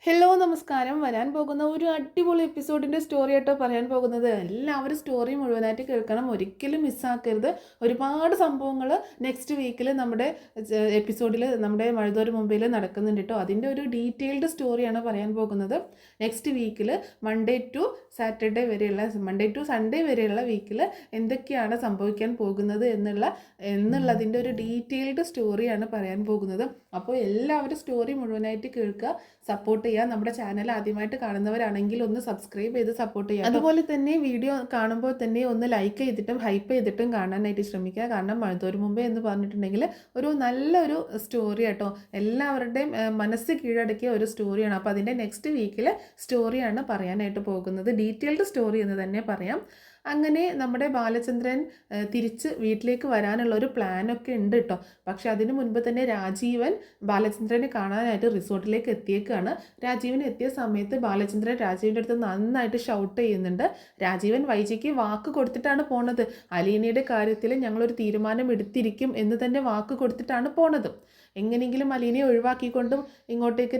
Hello നമസ്കാരം. വരാൻ പോകുന്ന ഒരു അടിപൊളി എപ്പിസോഡിൻ്റെ സ്റ്റോറി ആയിട്ടോ പറയാൻ പോകുന്നത്. എല്ലാവരും സ്റ്റോറി മുഴുവനായിട്ട് കേൾക്കണം, ഒരിക്കലും മിസ്സാക്കരുത്. ഒരുപാട് സംഭവങ്ങൾ നെക്സ്റ്റ് വീക്കിൽ നമ്മുടെ എപ്പിസോഡിൽ നമ്മുടെ മഴതോര് മുംബൈയിൽ നടക്കുന്നുണ്ട് കേട്ടോ. അതിൻ്റെ ഒരു ഡീറ്റെയിൽഡ് സ്റ്റോറിയാണ് പറയാൻ പോകുന്നത്. നെക്സ്റ്റ് വീക്കിൽ മൺഡേ ടു സൺഡേ വരെയുള്ള വീക്കിൽ എന്തൊക്കെയാണ് സംഭവിക്കാൻ പോകുന്നത് എന്നുള്ളതിൻ്റെ ഒരു ഡീറ്റെയിൽഡ് സ്റ്റോറിയാണ് പറയാൻ പോകുന്നത്. അപ്പോൾ എല്ലാവരും സ്റ്റോറി മുഴുവനായിട്ട് കേൾക്കുക, സപ്പോർട്ട് ചെയ്യുക. നമ്മുടെ ചാനൽ ആദ്യമായിട്ട് കാണുന്നവരാണെങ്കിൽ ഒന്ന് സബ്സ്ക്രൈബ് ചെയ്ത് സപ്പോർട്ട് ചെയ്യുക. അതുപോലെ തന്നെ വീഡിയോ കാണുമ്പോൾ തന്നെ ഒന്ന് ലൈക്ക് ചെയ്തിട്ടും ഹൈപ്പ് ചെയ്തിട്ടും കാണാനായിട്ട് ശ്രമിക്കുക. കാരണം മഴതോര് മുമ്പേ എന്ന് പറഞ്ഞിട്ടുണ്ടെങ്കിൽ ഒരു നല്ലൊരു സ്റ്റോറി കേട്ടോ, എല്ലാവരുടെയും മനസ്സ് കീഴടക്കിയ ഒരു സ്റ്റോറിയാണ്. അപ്പോൾ അതിൻ്റെ നെക്സ്റ്റ് വീക്കിലെ സ്റ്റോറിയാണ് പറയാനായിട്ട് പോകുന്നത്. ഡീറ്റെയിൽഡ് സ്റ്റോറി എന്ന് തന്നെ പറയാം. അങ്ങനെ നമ്മുടെ ബാലചന്ദ്രൻ തിരിച്ച് വീട്ടിലേക്ക് വരാനുള്ള ഒരു പ്ലാനൊക്കെ ഉണ്ട് കേട്ടോ. പക്ഷെ അതിനു മുൻപ് തന്നെ രാജീവൻ ബാലചന്ദ്രനെ കാണാനായിട്ട് റിസോർട്ടിലേക്ക് എത്തിയേക്കാണ്. രാജീവൻ എത്തിയ സമയത്ത് ബാലചന്ദ്രൻ രാജീവിൻ്റെ അടുത്ത് നന്നായിട്ട് ഷൗട്ട് ചെയ്യുന്നുണ്ട്. രാജീവൻ വൈജിക്ക് വാക്ക് കൊടുത്തിട്ടാണ് പോണത്. അലീനയുടെ കാര്യത്തിൽ ഞങ്ങളൊരു തീരുമാനം എടുത്തിരിക്കും എന്ന് തന്നെ വാക്ക് കൊടുത്തിട്ടാണ് പോണത്. എങ്ങനെയെങ്കിലും അലീനയെ ഒഴിവാക്കിക്കൊണ്ടും ഇങ്ങോട്ടേക്ക്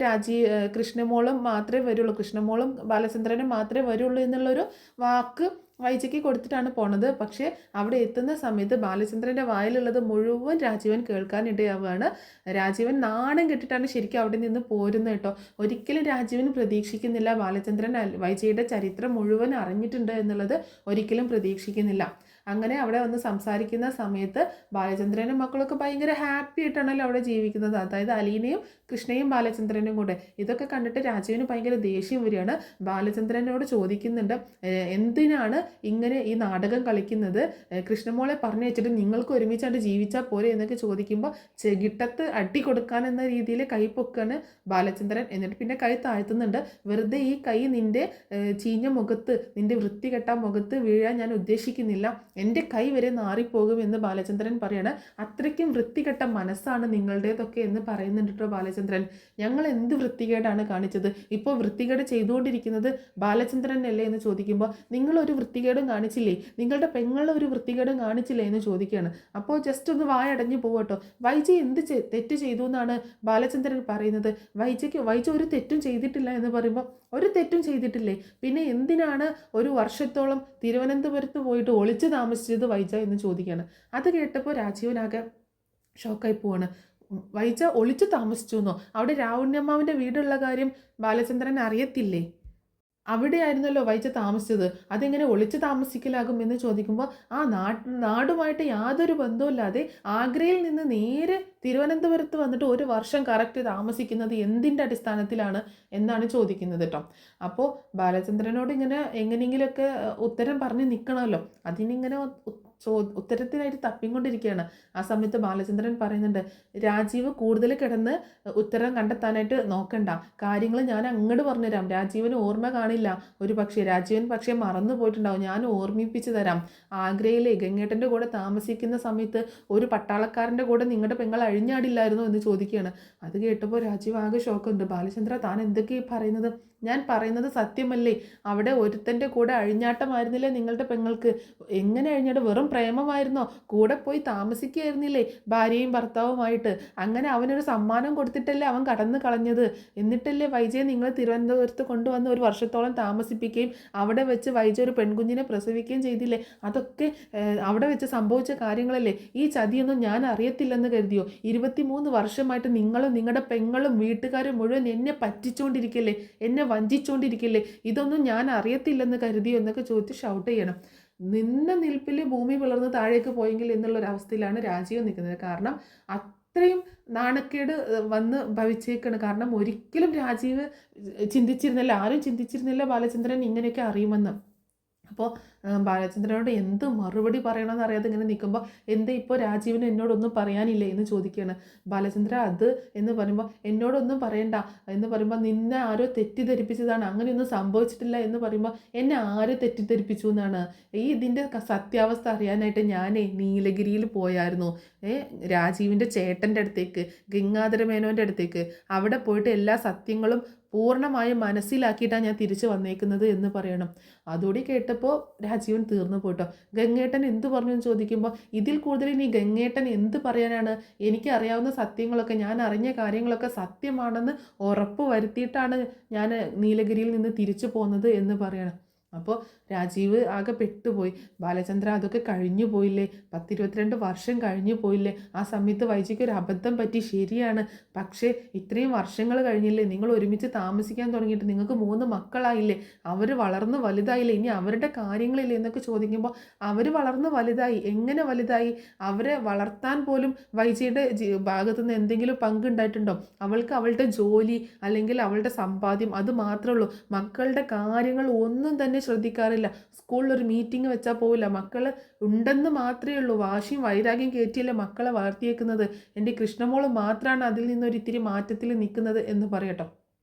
കൃഷ്ണമോളും മാത്രമേ വരുള്ളൂ, കൃഷ്ണമോളും ബാലചന്ദ്രനും മാത്രമേ വരുള്ളൂ എന്നുള്ളൊരു വാക്ക് വൈജയ്ക്ക് കൊടുത്തിട്ടാണ് പോണത്. പക്ഷേ അവിടെ എത്തുന്ന സമയത്ത് ബാലചന്ദ്രൻ്റെ വായിലുള്ളത് മുഴുവൻ രാജീവൻ കേൾക്കാനിടയാവുകയാണ്. രാജീവൻ നാണം കെട്ടിട്ടാണ് ശരിക്കും അവിടെ നിന്ന് പോരുന്നത് കേട്ടോ. ഒരിക്കലും രാജീവൻ പ്രതീക്ഷിക്കുന്നില്ല ബാലചന്ദ്രൻ വൈജയുടെ ചരിത്രം മുഴുവൻ അറിഞ്ഞിട്ടുണ്ട് എന്നുള്ളത് ഒരിക്കലും പ്രതീക്ഷിക്കുന്നില്ല. അങ്ങനെ അവിടെ വന്ന് സംസാരിക്കുന്ന സമയത്ത് ബാലചന്ദ്രനും മക്കളൊക്കെ ഭയങ്കര ഹാപ്പി ആയിട്ടാണല്ലോ അവിടെ ജീവിക്കുന്നത്. അതായത് അലീനയും കൃഷ്ണയും ബാലചന്ദ്രനും കൂടെ. ഇതൊക്കെ കണ്ടിട്ട് രാജീവിന് ഭയങ്കര ദേഷ്യം വരികയാണ്. ബാലചന്ദ്രനോട് ചോദിക്കുന്നുണ്ട്, എന്തിനാണ് ഇങ്ങനെ ഈ നാടകം കളിക്കുന്നത്? കൃഷ്ണമോളെ പറഞ്ഞു വെച്ചിട്ട് നിങ്ങൾക്ക് ഒരുമിച്ചാണ്ട് ജീവിച്ചാൽ പോരെ എന്നൊക്കെ ചോദിക്കുമ്പോൾ ചെകിട്ടത്ത് അടി കൊടുക്കാൻ എന്ന രീതിയിൽ കൈ പൊക്കാണ് ബാലചന്ദ്രൻ. എന്നിട്ട് പിന്നെ കൈ താഴ്ത്തുന്നുണ്ട്. വെറുതെ ഈ കൈ നിന്റെ ചീഞ്ഞ മുഖത്ത്, നിന്റെ വൃത്തികെട്ട മുഖത്ത് വീഴാൻ ഞാൻ ഉദ്ദേശിക്കുന്നില്ല, എൻ്റെ കൈ വരെ നാറിപ്പോകും എന്ന് ബാലചന്ദ്രൻ പറയാണ്. അത്രയ്ക്കും വൃത്തികെട്ട മനസ്സാണ് നിങ്ങളുടേതൊക്കെ എന്ന് പറയുന്നുണ്ട് കേട്ടോ ബാലചന്ദ്രൻ. ഞങ്ങൾ എന്ത് വൃത്തികേടാണ് കാണിച്ചത്? ഇപ്പോൾ വൃത്തികേട് ചെയ്തുകൊണ്ടിരിക്കുന്നത് ബാലചന്ദ്രൻ അല്ലേ എന്ന് ചോദിക്കുമ്പോൾ, നിങ്ങളൊരു വൃത്തികേടും കാണിച്ചില്ലേ, നിങ്ങളുടെ പെങ്ങളെ ഒരു വൃത്തികേടും കാണിച്ചില്ലേ എന്ന് ചോദിക്കുകയാണ്. അപ്പോൾ ജസ്റ്റ് ഒന്ന് വായടഞ്ഞു പോകട്ടോ. വൈജി എന്ത് തെറ്റ് ചെയ്തു എന്നാണ് ബാലചന്ദ്രൻ പറയുന്നത്. വൈജി ഒരു തെറ്റും ചെയ്തിട്ടില്ല എന്ന് പറയുമ്പോൾ, ഒരു തെറ്റും ചെയ്തിട്ടില്ലേ, പിന്നെ എന്തിനാണ് ഒരു വർഷത്തോളം തിരുവനന്തപുരത്ത് പോയിട്ട് ഒളിച്ചു താമസിച്ചത് വൈജ എന്ന് ചോദിക്കുകയാണ്. അത് കേട്ടപ്പോൾ രാജീവനാകെ ഷോക്കായി പോവാണ്. വൈജ ഒളിച്ചു താമസിച്ചു എന്നോ? അവിടെ രാവുണ്യമ്മാവിൻ്റെ വീടുള്ള കാര്യം ബാലചന്ദ്രൻ അറിയത്തില്ലേ? അവിടെയായിരുന്നല്ലോ വൈജ താമസിച്ചത്. അതെങ്ങനെ ഒളിച്ചു താമസിക്കലാകും എന്ന് ചോദിക്കുമ്പോൾ, ആ നാടുമായിട്ട് യാതൊരു ബന്ധവുമില്ലാതെ ആഗ്രയിൽ നിന്ന് നേരെ തിരുവനന്തപുരത്ത് വന്നിട്ട് ഒരു വർഷം കറക്റ്റ് താമസിക്കുന്നത് എന്തിൻ്റെ അടിസ്ഥാനത്തിലാണ് എന്നാണ് ചോദിക്കുന്നത് കേട്ടോ. അപ്പോൾ ബാലചന്ദ്രനോട് ഇങ്ങനെ എങ്ങനെയെങ്കിലുമൊക്കെ ഉത്തരം പറഞ്ഞ് നിൽക്കണമല്ലോ. അതിനിങ്ങനെ ഉത്തരത്തിനായിട്ട് തപ്പിക്കൊണ്ടിരിക്കുകയാണ്. ആ സമയത്ത് ബാലചന്ദ്രൻ പറയുന്നുണ്ട്, രാജീവ് കൂടുതൽ കിടന്ന് ഉത്തരം കണ്ടെത്താനായിട്ട് നോക്കണ്ട, കാര്യങ്ങൾ ഞാൻ അങ്ങോട്ട് പറഞ്ഞുതരാം. രാജീവന് ഓർമ്മ കാണില്ല, രാജീവൻ പക്ഷേ മറന്നു പോയിട്ടുണ്ടാവും, ഞാൻ ഓർമ്മിപ്പിച്ചു തരാം. ആഗ്രയിലെ ഗംഗേട്ടൻ്റെ കൂടെ താമസിക്കുന്ന സമയത്ത് ഒരു പട്ടാളക്കാരൻ്റെ കൂടെ നിങ്ങളുടെ പെങ്ങൾ അഴിഞ്ഞാടില്ലായിരുന്നു എന്ന് ചോദിക്കുകയാണ്. അത് കേട്ടപ്പോൾ രാജീവ് ആകെ ഷോക്കുണ്ട്. ബാലചന്ദ്ര, താൻ എന്തൊക്കെയാണ് പറയുന്നത്? ഞാൻ പറയുന്നത് സത്യമല്ലേ? അവിടെ ഒരുത്തൻ്റെ കൂടെ അഴിഞ്ഞാട്ടമായിരുന്നില്ലേ നിങ്ങളുടെ പെങ്ങൾക്ക്? എങ്ങനെ അഴിഞ്ഞാട്ട്? വെറും പ്രേമമായിരുന്നോ? കൂടെ പോയി താമസിക്കുകയായിരുന്നില്ലേ ഭാര്യയും ഭർത്താവുമായിട്ട്? അങ്ങനെ അവനൊരു സമ്മാനം കൊടുത്തിട്ടല്ലേ അവൻ കടന്നു കളഞ്ഞത്? എന്നിട്ടല്ലേ വൈജയെ നിങ്ങൾ തിരുവനന്തപുരത്ത് കൊണ്ടുവന്ന് ഒരു വർഷത്തോളം താമസിപ്പിക്കുകയും അവിടെ വെച്ച് വൈജ ഒരു പെൺകുഞ്ഞിനെ പ്രസവിക്കുകയും ചെയ്തില്ലേ? അതൊക്കെ അവിടെ വെച്ച് സംഭവിച്ച കാര്യങ്ങളല്ലേ? ഈ ചതിയൊന്നും ഞാൻ അറിയത്തില്ലെന്ന് കരുതിയോ? 23 വർഷമായിട്ട് നിങ്ങളും നിങ്ങളുടെ പെങ്ങളും വീട്ടുകാരും മുഴുവൻ എന്നെ പറ്റിച്ചുകൊണ്ടിരിക്കല്ലേ, എന്നെ വഞ്ചിച്ചുകൊണ്ടിരിക്കില്ലേ? ഇതൊന്നും ഞാൻ അറിയത്തില്ലെന്ന് കരുതിയോ എന്നൊക്കെ ചോദിച്ച് ഷൗട്ട് ചെയ്യണം. നിന്ന നിൽപ്പിൽ ഭൂമി പിളർന്ന് താഴേക്ക് പോയെങ്കിൽ എന്നുള്ളൊരവസ്ഥയിലാണ് രാജീവ് നിൽക്കുന്നത്. കാരണം അത്രയും നാണക്കേട് വന്ന് ഭവിച്ചേക്കാണ്. കാരണം ഒരിക്കലും രാജീവ് ചിന്തിച്ചിരുന്നില്ല, ആരും ചിന്തിച്ചിരുന്നില്ല ബാലചന്ദ്രൻ ഇങ്ങനെയൊക്കെ അറിയുമെന്ന്. അപ്പോൾ ബാലചന്ദ്രനോട് എന്ത് മറുപടി പറയണമെന്ന് അറിയാതെ ഇങ്ങനെ നിൽക്കുമ്പോൾ, എന്താ ഇപ്പോൾ രാജീവിന് എന്നോടൊന്നും പറയാനില്ലേ എന്ന് ചോദിക്കുകയാണ്. ബാലചന്ദ്ര, അത് എന്ന് പറയുമ്പോൾ, എന്നോടൊന്നും പറയണ്ട എന്ന് പറയുമ്പോൾ, നിന്നെ ആരോ തെറ്റിദ്ധരിപ്പിച്ചതാണ്, അങ്ങനെയൊന്നും സംഭവിച്ചിട്ടില്ല എന്ന് പറയുമ്പോൾ, എന്നെ ആര് തെറ്റിദ്ധരിപ്പിച്ചു എന്നാണ്? ഇതിൻ്റെ സത്യാവസ്ഥ അറിയാനായിട്ട് ഞാനേ നീലഗിരിയിൽ പോയായിരുന്നു, രാജീവിൻ്റെ ചേട്ടൻ്റെ അടുത്തേക്ക്, ഗംഗാധര മേനോൻ്റെ അടുത്തേക്ക്. അവിടെ പോയിട്ട് എല്ലാ സത്യങ്ങളും പൂർണ്ണമായും മനസ്സിലാക്കിയിട്ടാണ് ഞാൻ തിരിച്ചു വന്നേക്കുന്നത് എന്ന് പറയണം. അതുകൂടി കേട്ടപ്പോൾ രാജീവൻ തീർന്നു പോയിട്ടോ. ഗംഗേട്ടൻ എന്ത് പറഞ്ഞു എന്ന് ചോദിക്കുമ്പോൾ ഇതിൽ കൂടുതൽ ഇനി ഗംഗേട്ടൻ എന്ത് പറയാനാണ്, എനിക്ക് അറിയാവുന്ന സത്യങ്ങളൊക്കെ, ഞാൻ അറിഞ്ഞ കാര്യങ്ങളൊക്കെ സത്യമാണെന്ന് ഉറപ്പ് വരുത്തിയിട്ടാണ് ഞാൻ നീലഗിരിയിൽ നിന്ന് തിരിച്ചു പോകുന്നത് എന്ന് പറയണം. അപ്പോൾ രാജീവ് ആകെ പെട്ടുപോയി. ബാലചന്ദ്ര അതൊക്കെ കഴിഞ്ഞു പോയില്ലേ, 10-22 വർഷം കഴിഞ്ഞു പോയില്ലേ, ആ സമയത്ത് വൈജിക്ക് ഒരു അബദ്ധം പറ്റി, ശരിയാണ്, പക്ഷേ ഇത്രയും വർഷങ്ങൾ കഴിഞ്ഞില്ലേ, നിങ്ങൾ ഒരുമിച്ച് താമസിക്കാൻ തുടങ്ങിയിട്ട് നിങ്ങൾക്ക് 3 മക്കളായില്ലേ, അവർ വളർന്ന് വലുതായില്ലേ, ഇനി അവരുടെ കാര്യങ്ങളില്ലേ എന്നൊക്കെ ചോദിക്കുമ്പോൾ അവർ വളർന്ന് വലുതായി, എങ്ങനെ വലുതായി, അവരെ വളർത്താൻ പോലും വൈജിയുടെ ഭാഗത്തു നിന്ന് എന്തെങ്കിലും പങ്കുണ്ടായിട്ടുണ്ടോ, അവൾക്ക് അവളുടെ ജോലി അല്ലെങ്കിൽ അവളുടെ സമ്പാദ്യം അത് മാത്രമേ ഉള്ളൂ, മക്കളുടെ കാര്യങ്ങൾ ഒന്നും തന്നെ ശ്രദ്ധിക്കാറില്ല, സ്കൂളിലൊരു മീറ്റിംഗ് വെച്ചാൽ പോവില്ല, മക്കൾ ഉണ്ടെന്ന് മാത്രമേ ഉള്ളൂ, വാശിയും വൈരാഗ്യം കയറ്റിയല്ലേ മക്കളെ വളർത്തിയേക്കുന്നത്, എൻ്റെ കൃഷ്ണമോള് മാത്രമാണ് അതിൽ നിന്നൊരിത്തിരി മാറ്റത്തിൽ നിൽക്കുന്നത് എന്ന് പറയട്ടോ.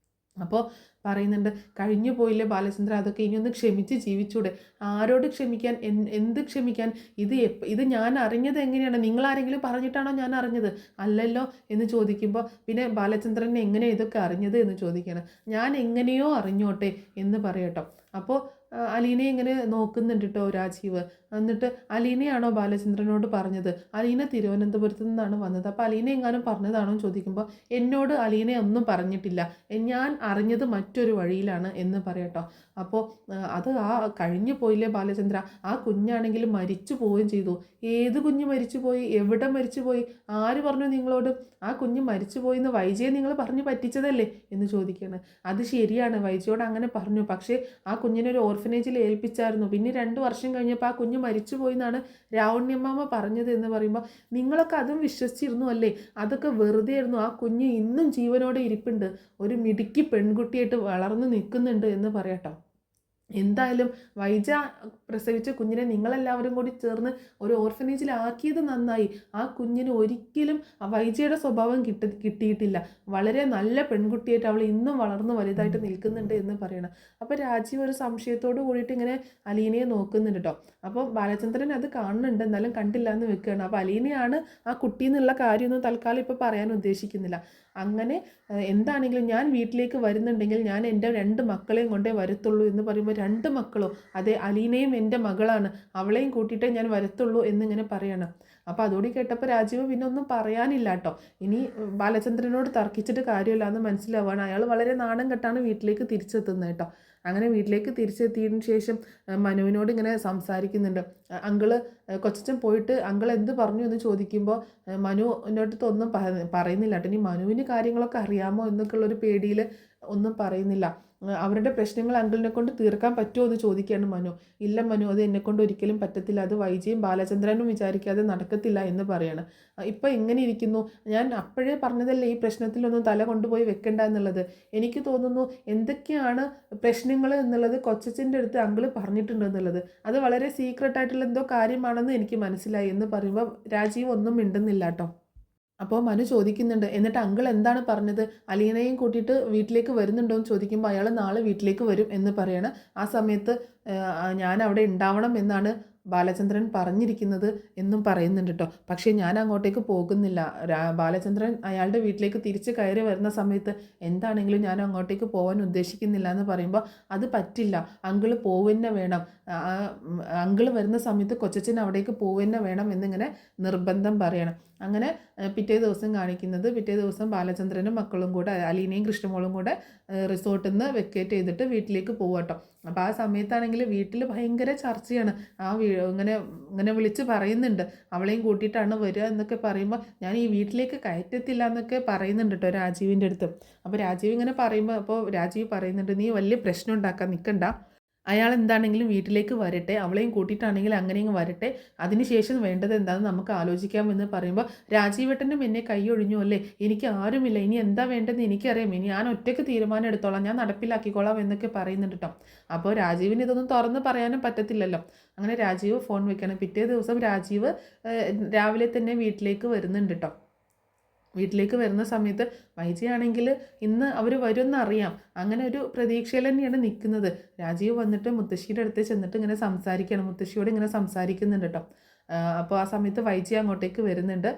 അപ്പോൾ പറയുന്നുണ്ട്, കഴിഞ്ഞു പോയില്ലേ ബാലചന്ദ്ര, അതൊക്കെ ഇനിയൊന്ന് ക്ഷമിച്ച് ജീവിച്ചൂടെ, ആരോട് ക്ഷമിക്കാൻ, എന്ത് ക്ഷമിക്കാൻ, ഇത് ഞാൻ അറിഞ്ഞത് എങ്ങനെയാണ്, നിങ്ങളാരെങ്കിലും പറഞ്ഞിട്ടാണോ ഞാൻ അറിഞ്ഞത്, അല്ലല്ലോ എന്ന് ചോദിക്കുമ്പോൾ പിന്നെ ബാലചന്ദ്രൻ എങ്ങനെ ഇതൊക്കെ അറിഞ്ഞത് എന്ന് ചോദിക്കുകയാണ്. ഞാൻ എങ്ങനെയോ അറിഞ്ഞോട്ടെ എന്ന് പറയട്ടോ. അപ്പോൾ അലീനെ ഇങ്ങനെ നോക്കുന്നുണ്ട് കേട്ടോ രാജീവ്. എന്നിട്ട് അലീനയാണോ ബാലചന്ദ്രനോട് പറഞ്ഞത്, അലീന തിരുവനന്തപുരത്ത് നിന്നാണ് വന്നത്, അപ്പോൾ അലീന എങ്ങാനും പറഞ്ഞതാണോ എന്ന് ചോദിക്കുമ്പോൾ എന്നോട് അലീന ഒന്നും പറഞ്ഞിട്ടില്ല, ഞാൻ അറിഞ്ഞത് മറ്റൊരു വഴിയിലാണ് എന്ന് പറയട്ടോ. അപ്പോൾ അത് കഴിഞ്ഞു പോയില്ലേ ബാലചന്ദ്ര, ആ കുഞ്ഞാണെങ്കിൽ മരിച്ചു പോവുകയും ചെയ്തു. ഏത് കുഞ്ഞ് മരിച്ചു പോയി, എവിടെ മരിച്ചു പോയി, ആര് പറഞ്ഞു നിങ്ങളോട്, ആ കുഞ്ഞ് മരിച്ചു പോയി എന്ന് വൈജയെ നിങ്ങൾ പറഞ്ഞു പറ്റിച്ചതല്ലേ എന്ന് ചോദിക്കുകയാണ്. അത് ശരിയാണ്, വൈജയോട് അങ്ങനെ പറഞ്ഞു, പക്ഷേ ആ കുഞ്ഞിനെ ഒരു ഓർഫനേജിൽ ഏൽപ്പിച്ചായിരുന്നു, പിന്നെ 2 വർഷം കഴിഞ്ഞപ്പോൾ ആ കുഞ്ഞ് മരിച്ചുപോയി എന്നാണ് രാവണ്യമ്മാമ പറഞ്ഞത് എന്ന് പറയുമ്പോൾ നിങ്ങളൊക്കെ അതും വിശ്വസിച്ചിരുന്നു അല്ലേ, അതൊക്കെ വെറുതെ ആയിരുന്നു, ആ കുഞ്ഞ് ഇന്നും ജീവനോടെ ഇരിപ്പുണ്ട്, ഒരു മിടുക്കി പെൺകുട്ടിയായിട്ട് വളർന്നു നിൽക്കുന്നുണ്ട് എന്ന് പറയട്ടോ. എന്തായാലും വൈജ പ്രസവിച്ച കുഞ്ഞിനെ നിങ്ങളെല്ലാവരും കൂടി ചേർന്ന് ഒരു ഓർഫനേജിലാക്കിയത് നന്നായി, ആ കുഞ്ഞിന് ഒരിക്കലും വൈജയുടെ സ്വഭാവം കിട്ടിയിട്ടില്ല, വളരെ നല്ല പെൺകുട്ടിയായിട്ട് അവൾ ഇന്നും വളർന്ന് വലുതായിട്ട് നിൽക്കുന്നുണ്ട് എന്ന് പറയണം. അപ്പോൾ രാജീവ് ഒരു സംശയത്തോട് കൂടിയിട്ട് ഇങ്ങനെ അലീനയെ നോക്കുന്നുണ്ട് കേട്ടോ. അപ്പോൾ ബാലചന്ദ്രൻ അത് കാണുന്നുണ്ട്, എന്നാലും കണ്ടില്ല എന്ന് വെക്കുകയാണ്. അപ്പോൾ അലീനയാണ് ആ കുട്ടി എന്നുള്ള കാര്യമൊന്നും തൽക്കാലം ഇപ്പോൾ പറയാൻ ഉദ്ദേശിക്കുന്നില്ല. അങ്ങനെ എന്താണെങ്കിലും ഞാൻ വീട്ടിലേക്ക് വരുന്നുണ്ടെങ്കിൽ ഞാൻ എൻ്റെ 2 മക്കളെയും കൊണ്ടേ വരത്തുള്ളൂ എന്ന് പറയുമ്പോൾ 2 മക്കളോ, അതെ അലീനയും എൻ്റെ മകളാണ്, അവളെയും കൂട്ടിയിട്ടേ ഞാൻ വരത്തുള്ളൂ എന്നിങ്ങനെ പറയണം. അപ്പോൾ അതോടെ കേട്ടപ്പോൾ രാജീവ് പിന്നെ ഒന്നും പറയാനില്ല കേട്ടോ. ഇനി ബാലചന്ദ്രനോട് തർക്കിച്ചിട്ട് കാര്യമില്ല എന്ന് മനസ്സിലാവുകയാണ്. അയാൾ വളരെ നാണം കെട്ടാണ് വീട്ടിലേക്ക് തിരിച്ചെത്തുന്നത് കേട്ടോ. അങ്ങനെ വീട്ടിലേക്ക് തിരിച്ചെത്തിയതിന് ശേഷം മനുവിനോട് ഇങ്ങനെ സംസാരിക്കുന്നുണ്ട്. അങ്കിള് കൊച്ചച്ഛൻ പോയിട്ട് അങ്കിൾ എന്ത് പറഞ്ഞു എന്ന് ചോദിക്കുമ്പോൾ മനുവിൻ്റെ അടുത്ത് ഒന്നും പറയുന്നില്ല കേട്ടോ. ഇനി മനുവിന് കാര്യങ്ങളൊക്കെ അറിയാമോ എന്നൊക്കെയുള്ളൊരു പേടിയിൽ ഒന്നും പറയുന്നില്ല. അവരുടെ പ്രശ്നങ്ങൾ അങ്കിളിനെ കൊണ്ട് തീർക്കാൻ പറ്റുമോ എന്ന് ചോദിക്കുകയാണ് മനു. ഇല്ല മനു, അത് എന്നെക്കൊണ്ട് ഒരിക്കലും പറ്റത്തില്ല, അത് വൈജയും ബാലചന്ദ്രനും വിചാരിക്കാതെ നടക്കത്തില്ല എന്ന് പറയാണ്. ഇപ്പം എങ്ങനെ ഇരിക്കുന്നു, ഞാൻ അപ്പോഴേ പറഞ്ഞതല്ലേ ഈ പ്രശ്നത്തിലൊന്നും തല കൊണ്ടുപോയി വെക്കണ്ട എന്നുള്ളത്, എനിക്ക് തോന്നുന്നു എന്തൊക്കെയാണ് പ്രശ്നങ്ങൾ എന്നുള്ളത് കൊച്ചച്ഛൻ്റെ അടുത്ത് അങ്കിള് പറഞ്ഞിട്ടുണ്ട് എന്നുള്ളത്, അത് വളരെ സീക്രട്ടായിട്ടുള്ള എന്തോ കാര്യമാണെന്ന് എനിക്ക് മനസ്സിലായി എന്ന് പറയുമ്പോൾ രാജീവ് ഒന്നും മിണ്ടുന്നില്ല കേട്ടോ. അപ്പോൾ മനു ചോദിക്കുന്നുണ്ട്, എന്നിട്ട് അങ്കിൾ എന്താണ് പറഞ്ഞത്, അലീനയും കൂട്ടിയിട്ട് വീട്ടിലേക്ക് വരുന്നുണ്ടോ എന്ന് ചോദിക്കുമ്പോൾ അയാൾ നാളെ വീട്ടിലേക്ക് വരും എന്ന് പറയണം. ആ സമയത്ത് ഞാൻ അവിടെ ഉണ്ടാവണം എന്നാണ് ബാലചന്ദ്രൻ പറഞ്ഞിരിക്കുന്നത് എന്നും പറയുന്നുണ്ട് കേട്ടോ. പക്ഷേ ഞാൻ അങ്ങോട്ടേക്ക് പോകുന്നില്ല, ബാലചന്ദ്രൻ അയാളുടെ വീട്ടിലേക്ക് തിരിച്ച് കയറി വരുന്ന സമയത്ത് എന്താണെങ്കിലും ഞാൻ അങ്ങോട്ടേക്ക് പോകാൻ ഉദ്ദേശിക്കുന്നില്ല എന്ന് പറയുമ്പോൾ അത് പറ്റില്ല, അങ്കിള് പോവുന്നെ വേണം, അങ്കിള് വരുന്ന സമയത്ത് കൊച്ചച്ഛൻ അവിടേക്ക് പോവുന്നെ വേണം എന്നിങ്ങനെ നിർബന്ധം പറയണം. അങ്ങനെ പിറ്റേ ദിവസം പിറ്റേ ദിവസം ബാലചന്ദ്രനും മക്കളും കൂടെ അലീനയും കൃഷ്ണമോളും കൂടെ റിസോർട്ടിൽ നിന്ന് വെക്കേറ്റ് ചെയ്തിട്ട് വീട്ടിലേക്ക് പോവാട്ടോ. അപ്പോൾ ആ സമയത്താണെങ്കിൽ വീട്ടിൽ ഭയങ്കര ചർച്ചയാണ്. ഇങ്ങനെ വിളിച്ച് പറയുന്നുണ്ട്, അവളെയും കൂട്ടിയിട്ടാണ് വരിക എന്നൊക്കെ പറയുമ്പോൾ ഞാൻ ഈ വീട്ടിലേക്ക് കയറ്റത്തില്ല എന്നൊക്കെ പറയുന്നുണ്ട് കേട്ടോ രാജീവിൻ്റെ അടുത്ത്. അപ്പോൾ രാജീവ് ഇങ്ങനെ പറയുമ്പോൾ രാജീവ് പറയുന്നുണ്ട്, നീ വലിയ പ്രശ്നം ഉണ്ടാക്കാൻ നിൽക്കണ്ട, അയാൾ എന്താണെങ്കിലും വീട്ടിലേക്ക് വരട്ടെ, അവളെയും കൂട്ടിയിട്ടാണെങ്കിൽ അങ്ങനെയും വരട്ടെ, അതിനുശേഷം വേണ്ടത് എന്താണെന്ന് നമുക്ക് ആലോചിക്കാമെന്ന് പറയുമ്പോൾ രാജീവേട്ടനും എന്നെ കൈയൊഴിഞ്ഞു അല്ലേ, എനിക്ക് ആരുമില്ല, ഇനി എന്താ വേണ്ടതെന്ന് എനിക്കറിയാം, ഇനി ഞാൻ ഒറ്റയ്ക്ക് തീരുമാനം എടുത്തോളാം, ഞാൻ നടപ്പിലാക്കിക്കോളാം എന്നൊക്കെ പറയുന്നുണ്ട് കേട്ടോ. അപ്പോൾ രാജീവിന് ഇതൊന്നും തുറന്ന് പറയാനും പറ്റത്തില്ലല്ലോ. അങ്ങനെ രാജീവ് ഫോൺ വെക്കണം. പിറ്റേ ദിവസം രാജീവ് രാവിലെ തന്നെ വീട്ടിലേക്ക് വരുന്നുണ്ട് കേട്ടോ. വീട്ടിലേക്ക് വരുന്ന സമയത്ത് വൈജയാണെങ്കിൽ ഇന്ന് അവർ വരുമെന്ന് അറിയാം, അങ്ങനെ ഒരു പ്രതീക്ഷയിൽ തന്നെയാണ് നിൽക്കുന്നത്. രാജീവ് വന്നിട്ട് മുത്തശ്ശിയുടെ അടുത്ത് ചെന്നിട്ട് ഇങ്ങനെ മുത്തശ്ശിയോട് ഇങ്ങനെ സംസാരിക്കുന്നുണ്ട് കേട്ടോ. അപ്പോൾ ആ സമയത്ത് വൈജി അങ്ങോട്ടേക്ക് വരുന്നുണ്ട്.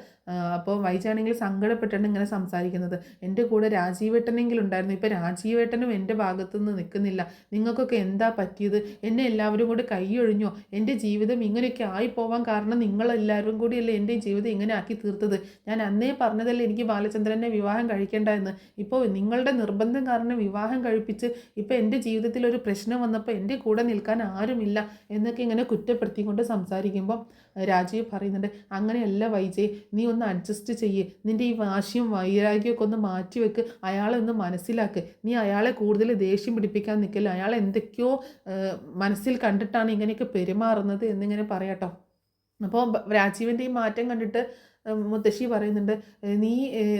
അപ്പോൾ വൈജാണെങ്കിൽ സങ്കടപ്പെട്ടാണ് ഇങ്ങനെ സംസാരിക്കുന്നത്. എൻ്റെ കൂടെ രാജീവേട്ടനെങ്കിലും ഉണ്ടായിരുന്നു, ഇപ്പോൾ രാജീവേട്ടനും എൻ്റെ ഭാഗത്തുനിന്ന് നിൽക്കുന്നില്ല. നിങ്ങൾക്കൊക്കെ എന്താ പറ്റിയത്? എന്നെ എല്ലാവരും കൂടി കൈയൊഴിഞ്ഞോ? എൻ്റെ ജീവിതം ഇങ്ങനെയൊക്കെ ആയിപ്പോവാൻ കാരണം നിങ്ങളെല്ലാവരും കൂടിയല്ലേ എൻ്റെ ജീവിതം ഇങ്ങനെ ആക്കി തീർത്തത്. ഞാൻ അന്നേ പറഞ്ഞതല്ലേ എനിക്ക് ബാലചന്ദ്രനെ വിവാഹം കഴിക്കേണ്ട എന്ന്. ഇപ്പോൾ നിങ്ങളുടെ നിർബന്ധം കാരണം വിവാഹം കഴിപ്പിച്ച് ഇപ്പോൾ എൻ്റെ ജീവിതത്തിൽ ഒരു പ്രശ്നം വന്നപ്പോൾ എൻ്റെ കൂടെ നിൽക്കാൻ ആരുമില്ല എന്നൊക്കെ ഇങ്ങനെ കുറ്റപ്പെടുത്തിക്കൊണ്ട് സംസാരിക്കുമ്പോൾ രാജീവ് പറയുന്നുണ്ട്, അങ്ങനെയല്ല വൈജയ്, നീ ഒന്ന് അഡ്ജസ്റ്റ് ചെയ്യ്, നിൻ്റെ ഈ വാശിയും വൈരാഗ്യമൊക്കെ ഒന്ന് മാറ്റിവെക്ക്, അയാളെ ഒന്ന് മനസ്സിലാക്ക്, നീ അയാളെ കൂടുതൽ ദേഷ്യം പിടിപ്പിക്കാൻ നിൽക്കില്ല, അയാൾ എന്തൊക്കെയോ മനസ്സിൽ കണ്ടിട്ടാണ് ഇങ്ങനെയൊക്കെ പെരുമാറുന്നത് എന്നിങ്ങനെ പറയാട്ടോ. അപ്പോൾ രാജീവിൻ്റെ ഈ മാറ്റം കണ്ടിട്ട് മുത്തശ്ശി പറയുന്നുണ്ട്, നീ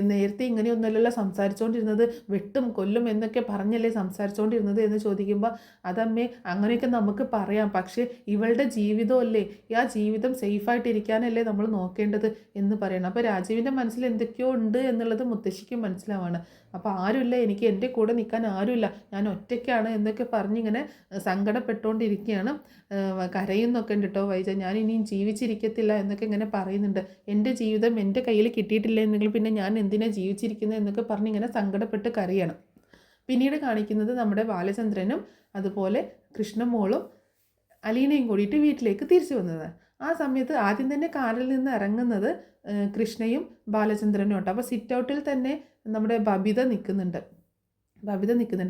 നേരത്തെ ഇങ്ങനെയൊന്നുമല്ലല്ലോ സംസാരിച്ചുകൊണ്ടിരുന്നത്, വെട്ടും കൊല്ലും എന്നൊക്കെ പറഞ്ഞല്ലേ സംസാരിച്ചുകൊണ്ടിരുന്നത് എന്ന് ചോദിക്കുമ്പോൾ, അതമ്മേ അങ്ങനെയൊക്കെ നമുക്ക് പറയാം, പക്ഷേ ഇവളുടെ ജീവിതമല്ലേ, ആ ജീവിതം സേഫായിട്ടിരിക്കാനല്ലേ നമ്മൾ നോക്കേണ്ടത് എന്ന് പറയണം. അപ്പോൾ രാജീവിൻ്റെ മനസ്സിൽ എന്തൊക്കെയോ ഉണ്ട് എന്നുള്ളത് മുത്തശ്ശിക്കും മനസ്സിലാവാണ്. അപ്പോൾ ആരുമില്ല, എനിക്ക് എൻ്റെ കൂടെ നിൽക്കാൻ ആരുമില്ല, ഞാൻ ഒറ്റയ്ക്കാണ് എന്നൊക്കെ പറഞ്ഞിങ്ങനെ സങ്കടപ്പെട്ടുകൊണ്ടിരിക്കുകയാണ്. കരയുന്നൊക്കെ ഉണ്ട് കേട്ടോ വൈജ, ഞാൻ ഇനിയും ജീവിച്ചിരിക്കത്തില്ല എന്നൊക്കെ ഇങ്ങനെ പറയുന്നുണ്ട്. എൻ്റെ ജീവിതം എൻ്റെ കയ്യിൽ കിട്ടിയിട്ടില്ല എന്നെങ്കിൽ പിന്നെ ഞാൻ എന്തിനാണ് ജീവിച്ചിരിക്കുന്നത് എന്നൊക്കെ പറഞ്ഞ് ഇങ്ങനെ സങ്കടപ്പെട്ട് കരയണം. പിന്നീട് കാണിക്കുന്നത് നമ്മുടെ ബാലചന്ദ്രനും അതുപോലെ കൃഷ്ണമോളും അലീനയും കൂടിയിട്ട് വീട്ടിലേക്ക് തിരിച്ചു വന്നത്. ആ സമയത്ത് ആദ്യം തന്നെ കാറിൽ നിന്ന് ഇറങ്ങുന്നത് കൃഷ്ണയും ബാലചന്ദ്രനും കേട്ടോ. അപ്പോൾ സിറ്റ് ഔട്ടിൽ തന്നെ നമ്മുടെ ബബിത നിൽക്കുന്നുണ്ട്.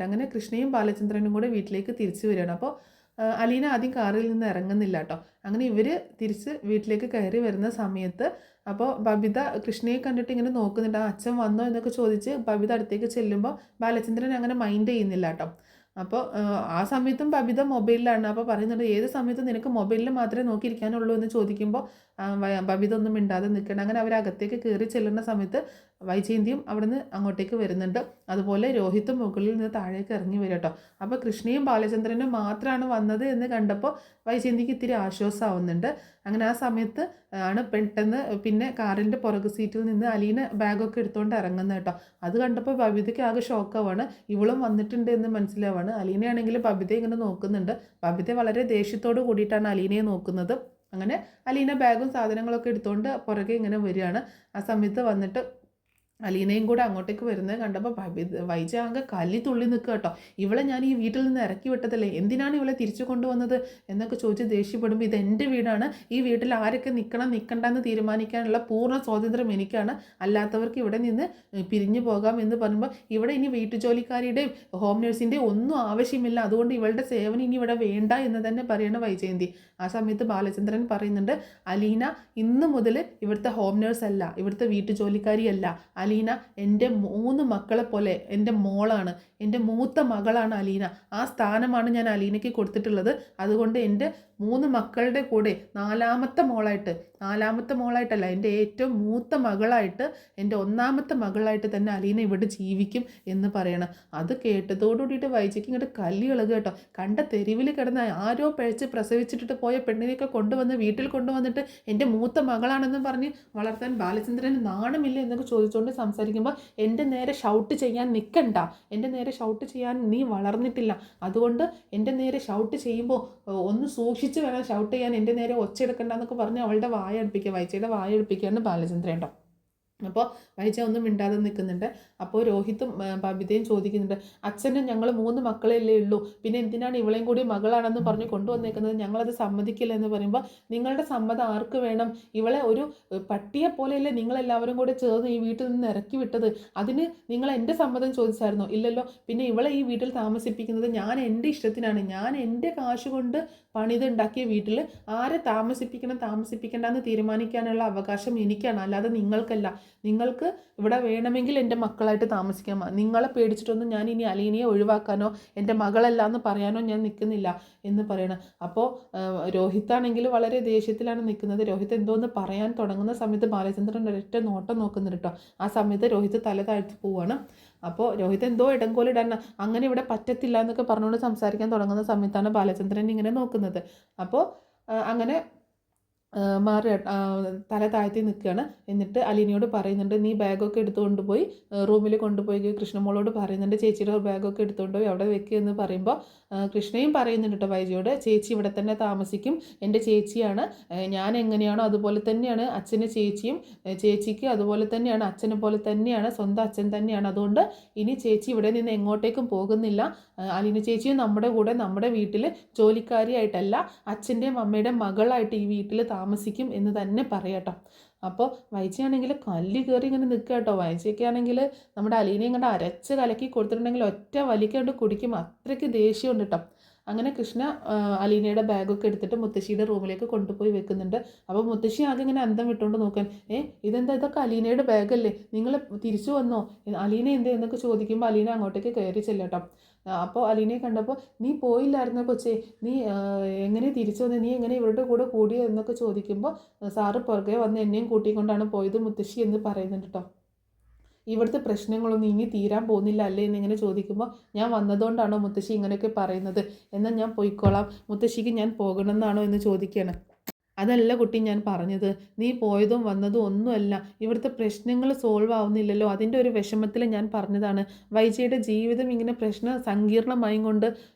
അങ്ങനെ കൃഷ്ണയും ബാലചന്ദ്രനും കൂടെ വീട്ടിലേക്ക് തിരിച്ചു വരികയാണ്. അപ്പോൾ അലീന ആദ്യം കാറിൽ നിന്ന് ഇറങ്ങുന്നില്ല കേട്ടോ. അങ്ങനെ ഇവർ തിരിച്ച് വീട്ടിലേക്ക് കയറി വരുന്ന സമയത്ത് അപ്പോൾ ബബിത കൃഷ്ണയെ കണ്ടിട്ട് ഇങ്ങനെ നോക്കുന്നുണ്ട്, അച്ഛൻ വന്നോ എന്നൊക്കെ ചോദിച്ച് ബബിത അടുത്തേക്ക് ചെല്ലുമ്പോൾ ബാലചന്ദ്രൻ അങ്ങനെ മൈൻഡ് ചെയ്യുന്നില്ല കേട്ടോ. അപ്പോൾ ആ സമയത്തും ബബിത മൊബൈലിലാണ്. അപ്പോൾ പറയുന്നുണ്ട്, ഏത് സമയത്തും നിനക്ക് മൊബൈലിൽ മാത്രമേ നോക്കിയിരിക്കാനുള്ളൂ എന്ന് ചോദിക്കുമ്പോൾ ബബിത ഒന്നും മിണ്ടാതെ നിൽക്കണം. അങ്ങനെ അവരകത്തേക്ക് കയറി ചെല്ലുന്ന സമയത്ത് വൈജയന്തിയും അവിടുന്ന് അങ്ങോട്ടേക്ക് വരുന്നുണ്ട്. അതുപോലെ രോഹിത്തും മുകളിൽ നിന്ന് താഴേക്ക് ഇറങ്ങി വരും കേട്ടോ. അപ്പോൾ കൃഷ്ണയും ബാലചന്ദ്രനും മാത്രമാണ് വന്നത് എന്ന് കണ്ടപ്പോൾ വൈജയന്തിക്ക് ഇത്തിരി ആശ്വാസമാവുന്നുണ്ട്. അങ്ങനെ ആ സമയത്ത് ആണ് പെട്ടെന്ന് പിന്നെ കാറിൻ്റെ പുറകു സീറ്റിൽ നിന്ന് അലീന ബാഗൊക്കെ എടുത്തുകൊണ്ട് ഇറങ്ങുന്നത് കേട്ടോ. അത് കണ്ടപ്പോൾ ബബിതയ്ക്ക് ആകെ ഷോക്കാവാണ്, ഇവളും വന്നിട്ടുണ്ട് എന്ന് മനസ്സിലാവാണ്. അലീനയാണെങ്കിൽ ബബിതയെ ഇങ്ങനെ നോക്കുന്നുണ്ട്. ബബിത വളരെ ദേഷ്യത്തോട് കൂടിയിട്ടാണ് അലീനയെ നോക്കുന്നത്. അങ്ങനെ അലീന ബാഗും സാധനങ്ങളൊക്കെ എടുത്തുകൊണ്ട് പുറകെ ഇങ്ങനെ വരികയാണ്. ആ സമയത്ത് വന്നിട്ട് അലീനയും കൂടെ അങ്ങോട്ടേക്ക് വരുന്നത് കണ്ടപ്പോൾ വൈജ ആകെ കല്ലി തുള്ളി നിൽക്കുക കേട്ടോ. ഇവളെ ഞാൻ ഈ വീട്ടിൽ നിന്ന് ഇറക്കി വിട്ടതല്ലേ, എന്തിനാണ് ഇവളെ തിരിച്ചു കൊണ്ടുവന്നത് എന്നൊക്കെ ചോദിച്ച് ദേഷ്യപ്പെടുമ്പോൾ, ഇത് എൻ്റെ വീടാണ്, ഈ വീട്ടിൽ ആരൊക്കെ നിൽക്കണ്ടെന്ന് തീരുമാനിക്കാനുള്ള പൂർണ്ണ സ്വാതന്ത്ര്യം എനിക്കാണ്, അല്ലാത്തവർക്ക് ഇവിടെ നിന്ന് പിരിഞ്ഞു പോകാം എന്ന് പറയുമ്പോൾ, ഇവിടെ ഇനി വീട്ടുജോലിക്കാരിയുടെയും ഹോം നേഴ്സിൻ്റെയും ഒന്നും ആവശ്യമില്ല, അതുകൊണ്ട് ഇവളുടെ സേവനം ഇനി ഇവിടെ വേണ്ട എന്ന് തന്നെ പറയണ വൈജയന്തി. ആ സമയത്ത് ബാലചന്ദ്രൻ പറയുന്നുണ്ട്, അലീന ഇന്ന് മുതൽ ഇവിടുത്തെ ഹോം നേഴ്സ് അല്ല, ഇവിടുത്തെ വീട്ടുജോലിക്കാരിയല്ല, അലീന എൻ്റെ 3 മക്കളെ പോലെ എൻ്റെ മോളാണ്, എൻ്റെ മൂത്ത മകളാണ് അലീന. ആ സ്ഥാനമാണ് ഞാൻ അലീനയ്ക്ക് കൊടുത്തിട്ടുള്ളത്. അതുകൊണ്ട് എൻ്റെ 3 മക്കളുടെ കൂടെ നാലാമത്തെ മോളായിട്ടല്ല, എൻ്റെ ഏറ്റവും മൂത്ത മകളായിട്ട്, എൻ്റെ 1ാമത്തെ മകളായിട്ട് തന്നെ അലീന ഇവിടെ ജീവിക്കും എന്ന് പറയണം. അത് കേട്ടതോടുകൂടിയിട്ട് വൈജയ്ക്ക് ഇങ്ങോട്ട് കല്ലി ഇളകുക കേട്ടോ. കണ്ട തെരുവിൽ കിടന്ന് ആരോ പഴിച്ച് പ്രസവിച്ചിട്ട് പോയ പെണ്ണിനെയൊക്കെ കൊണ്ടുവന്ന് വീട്ടിൽ കൊണ്ടുവന്നിട്ട് എൻ്റെ മൂത്ത മകളാണെന്ന് പറഞ്ഞ് വളർത്താൻ ബാലചന്ദ്രന് നാണമില്ല എന്നൊക്കെ ചോദിച്ചുകൊണ്ട് സംസാരിക്കുമ്പോൾ, എൻ്റെ നേരെ ഷൗട്ട് ചെയ്യാൻ നിൽക്കണ്ട, എൻ്റെ നേരെ ഷൗട്ട് ചെയ്യാൻ നീ വളർന്നിട്ടില്ല, അതുകൊണ്ട് എൻ്റെ നേരെ ഷൗട്ട് ചെയ്യുമ്പോൾ ഒന്ന് സൂക്ഷിച്ച് വേണം ഷൗട്ട് ചെയ്യാൻ, എൻ്റെ നേരെ ഒച്ചെടുക്കണ്ട എന്നൊക്കെ പറഞ്ഞ് അവളുടെ വൈജയുടെ വായ എടുപ്പിക്കുകയാണ് ബാലചന്ദ്രൻ കേട്ടോ. അപ്പോൾ വൈജ ഒന്നും മിണ്ടാതെ നിൽക്കുന്നുണ്ട്. അപ്പോൾ രോഹിത്തും ബബിതയും ചോദിക്കുന്നുണ്ട്, അച്ഛനും ഞങ്ങൾ 3 മക്കളല്ലേ ഉള്ളൂ, പിന്നെ എന്തിനാണ് ഇവളെയും കൂടി മകളാണെന്ന് പറഞ്ഞ് കൊണ്ടുവന്നേക്കുന്നത്, ഞങ്ങളത് സമ്മതിക്കില്ല എന്ന് പറയുമ്പോൾ, നിങ്ങളുടെ സമ്മതം ആർക്ക് വേണം? ഇവളെ ഒരു പട്ടിയെ പോലെയല്ലേ നിങ്ങളെല്ലാവരും കൂടെ ചേർന്ന് ഈ വീട്ടിൽ നിന്ന് ഇറക്കി വിട്ടത്, അതിന് നിങ്ങൾ എൻ്റെ സമ്മതം ചോദിച്ചായിരുന്നോ? ഇല്ലല്ലോ. പിന്നെ ഇവളെ ഈ വീട്ടിൽ താമസിപ്പിക്കുന്നത് ഞാൻ എൻ്റെ ഇഷ്ടത്തിനാണ്, ഞാൻ എൻ്റെ കാശ് കൊണ്ട് പണിതുണ്ടാക്കിയ വീട്ടിൽ ആരെ താമസിപ്പിക്കണ്ടെന്ന് തീരുമാനിക്കാനുള്ള അവകാശം എനിക്കാണ്, അല്ലാതെ നിങ്ങൾക്കല്ല. നിങ്ങൾക്ക് ഇവിടെ വേണമെങ്കിൽ എൻ്റെ മക്കളായിട്ട് താമസിക്കാം, നിങ്ങളെ പേടിച്ചിട്ടൊന്നും ഞാൻ ഇനി അലീനയെ ഒഴിവാക്കാനോ എൻ്റെ മകളല്ല എന്ന് പറയാനോ ഞാൻ നിൽക്കുന്നില്ല എന്ന് പറയണം. അപ്പോൾ രോഹിത്താണെങ്കിൽ വളരെ ദേഷ്യത്തിലാണ് നിൽക്കുന്നത്. രോഹിത്ത് എന്തോന്ന് പറയാൻ തുടങ്ങുന്ന സമയത്ത് ബാലചന്ദ്രൻ ഒരൊറ്റ നോട്ടം നോക്കുന്നുണ്ട് കേട്ടോ. ആ സമയത്ത് രോഹിത്ത് തല താഴ്ത്തി പോവാണ്. അപ്പോൾ രോഹിത്ത് എന്തോ ഇടങ്കോലിടാൻ, അങ്ങനെ ഇവിടെ പറ്റത്തില്ല എന്നൊക്കെ പറഞ്ഞുകൊണ്ട് സംസാരിക്കാൻ തുടങ്ങുന്ന സമയത്താണ് ബാലചന്ദ്രൻ ഇങ്ങനെ നോക്കുന്നത്. അപ്പോൾ അങ്ങനെ മാറി തല താഴ്ത്തി നിൽക്കുകയാണ്. എന്നിട്ട് അലീനയോട് പറയുന്നുണ്ട്, നീ ബാഗൊക്കെ എടുത്തുകൊണ്ട് പോയി റൂമിൽ കൊണ്ടുപോയി കൃഷ്ണമോളോട് പറയുന്നുണ്ട്, ചേച്ചിയുടെ ബാഗൊക്കെ എടുത്തുകൊണ്ട് പോയി അവിടെ വെക്കുക എന്ന് പറയുമ്പോൾ കൃഷ്ണയും പറയുന്നുണ്ട് കേട്ടോ വൈജയോട്, ചേച്ചി ഇവിടെ തന്നെ താമസിക്കും, എൻ്റെ ചേച്ചിയാണ്, ഞാൻ എങ്ങനെയാണോ അതുപോലെ തന്നെയാണ് അച്ഛന് ചേച്ചിയും, ചേച്ചിക്ക് അതുപോലെ തന്നെയാണ് അച്ഛനെ പോലെ തന്നെയാണ്, സ്വന്തം അച്ഛൻ തന്നെയാണ്, അതുകൊണ്ട് ഇനി ചേച്ചി ഇവിടെ നിന്ന് എങ്ങോട്ടേക്കും പോകുന്നില്ല, അലീന ചേച്ചിയും നമ്മുടെ കൂടെ നമ്മുടെ വീട്ടിൽ ജോലിക്കാരിയായിട്ടല്ല അച്ഛൻ്റെയും അമ്മയുടെയും മകളായിട്ട് ഈ വീട്ടിൽ താമസിക്കും എന്ന് തന്നെ പറയാട്ടോ. അപ്പോൾ വൈജയാണെങ്കിൽ കല്ല് കയറി ഇങ്ങനെ നിൽക്കുക കേട്ടോ. വൈജയൊക്കെ ആണെങ്കിൽ നമ്മുടെ അലീനയും കണ്ട് അരച്ച് കലക്കി കൊടുത്തിട്ടുണ്ടെങ്കിൽ ഒറ്റ വലിക്കാണ്ട് കുടിക്കും, അത്രയ്ക്ക് ദേഷ്യമുണ്ട് കേട്ടോ. അങ്ങനെ കൃഷ്ണ അലീനയുടെ ബാഗൊക്കെ എടുത്തിട്ട് മുത്തശ്ശിയുടെ റൂമിലേക്ക് കൊണ്ടുപോയി വെക്കുന്നുണ്ട്. അപ്പോൾ മുത്തശ്ശി ആകെ ഇങ്ങനെ അന്തം വിട്ടുകൊണ്ട് നോക്കാൻ, ഇതെന്താ, ഇതൊക്കെ അലീനയുടെ ബാഗല്ലേ, നിങ്ങൾ തിരിച്ചു വന്നോ, അലീന എന്തേ എന്നൊക്കെ ചോദിക്കുമ്പോൾ അലീന അങ്ങോട്ടേക്ക് കയറി ചെല്ലട്ടോ. അപ്പോൾ അലീനയെ കണ്ടപ്പോൾ, നീ പോയില്ലായിരുന്നോ കൊച്ചേ, നീ എങ്ങനെ തിരിച്ചു വന്നത്, നീ എങ്ങനെ ഇവരുടെ കൂടെ കൂടിയോ എന്നൊക്കെ ചോദിക്കുമ്പോൾ സാറ് പുറകെ വന്ന് എന്നെയും കൂട്ടിക്കൊണ്ടാണ് പോയത് മുത്തശ്ശി എന്ന് പറയുന്നുണ്ട് കേട്ടോ. ഇവിടുത്തെ പ്രശ്നങ്ങളൊന്നും ഇനി തീരാൻ പോകുന്നില്ല അല്ലേ എന്നിങ്ങനെ ചോദിക്കുമ്പോൾ, ഞാൻ വന്നതുകൊണ്ടാണോ മുത്തശ്ശി ഇങ്ങനെയൊക്കെ പറയുന്നത്, എന്നാൽ ഞാൻ പോയിക്കോളാം, മുത്തശ്ശിക്ക് ഞാൻ പോകണമെന്നാണോ എന്ന് ചോദിക്കുകയാണ്. അതല്ല കുട്ടി ഞാൻ പറഞ്ഞത്, നീ പോയതും വന്നതും ഒന്നുമല്ല, ഇവിടുത്തെ പ്രശ്നങ്ങൾ സോൾവ് ആവുന്നില്ലല്ലോ, അതിൻ്റെ ഒരു വിഷമത്തിൽ ഞാൻ പറഞ്ഞതാണ്. വൈജയുടെ ജീവിതം ഇങ്ങനെ സങ്കീർണമായും കൊണ്ട്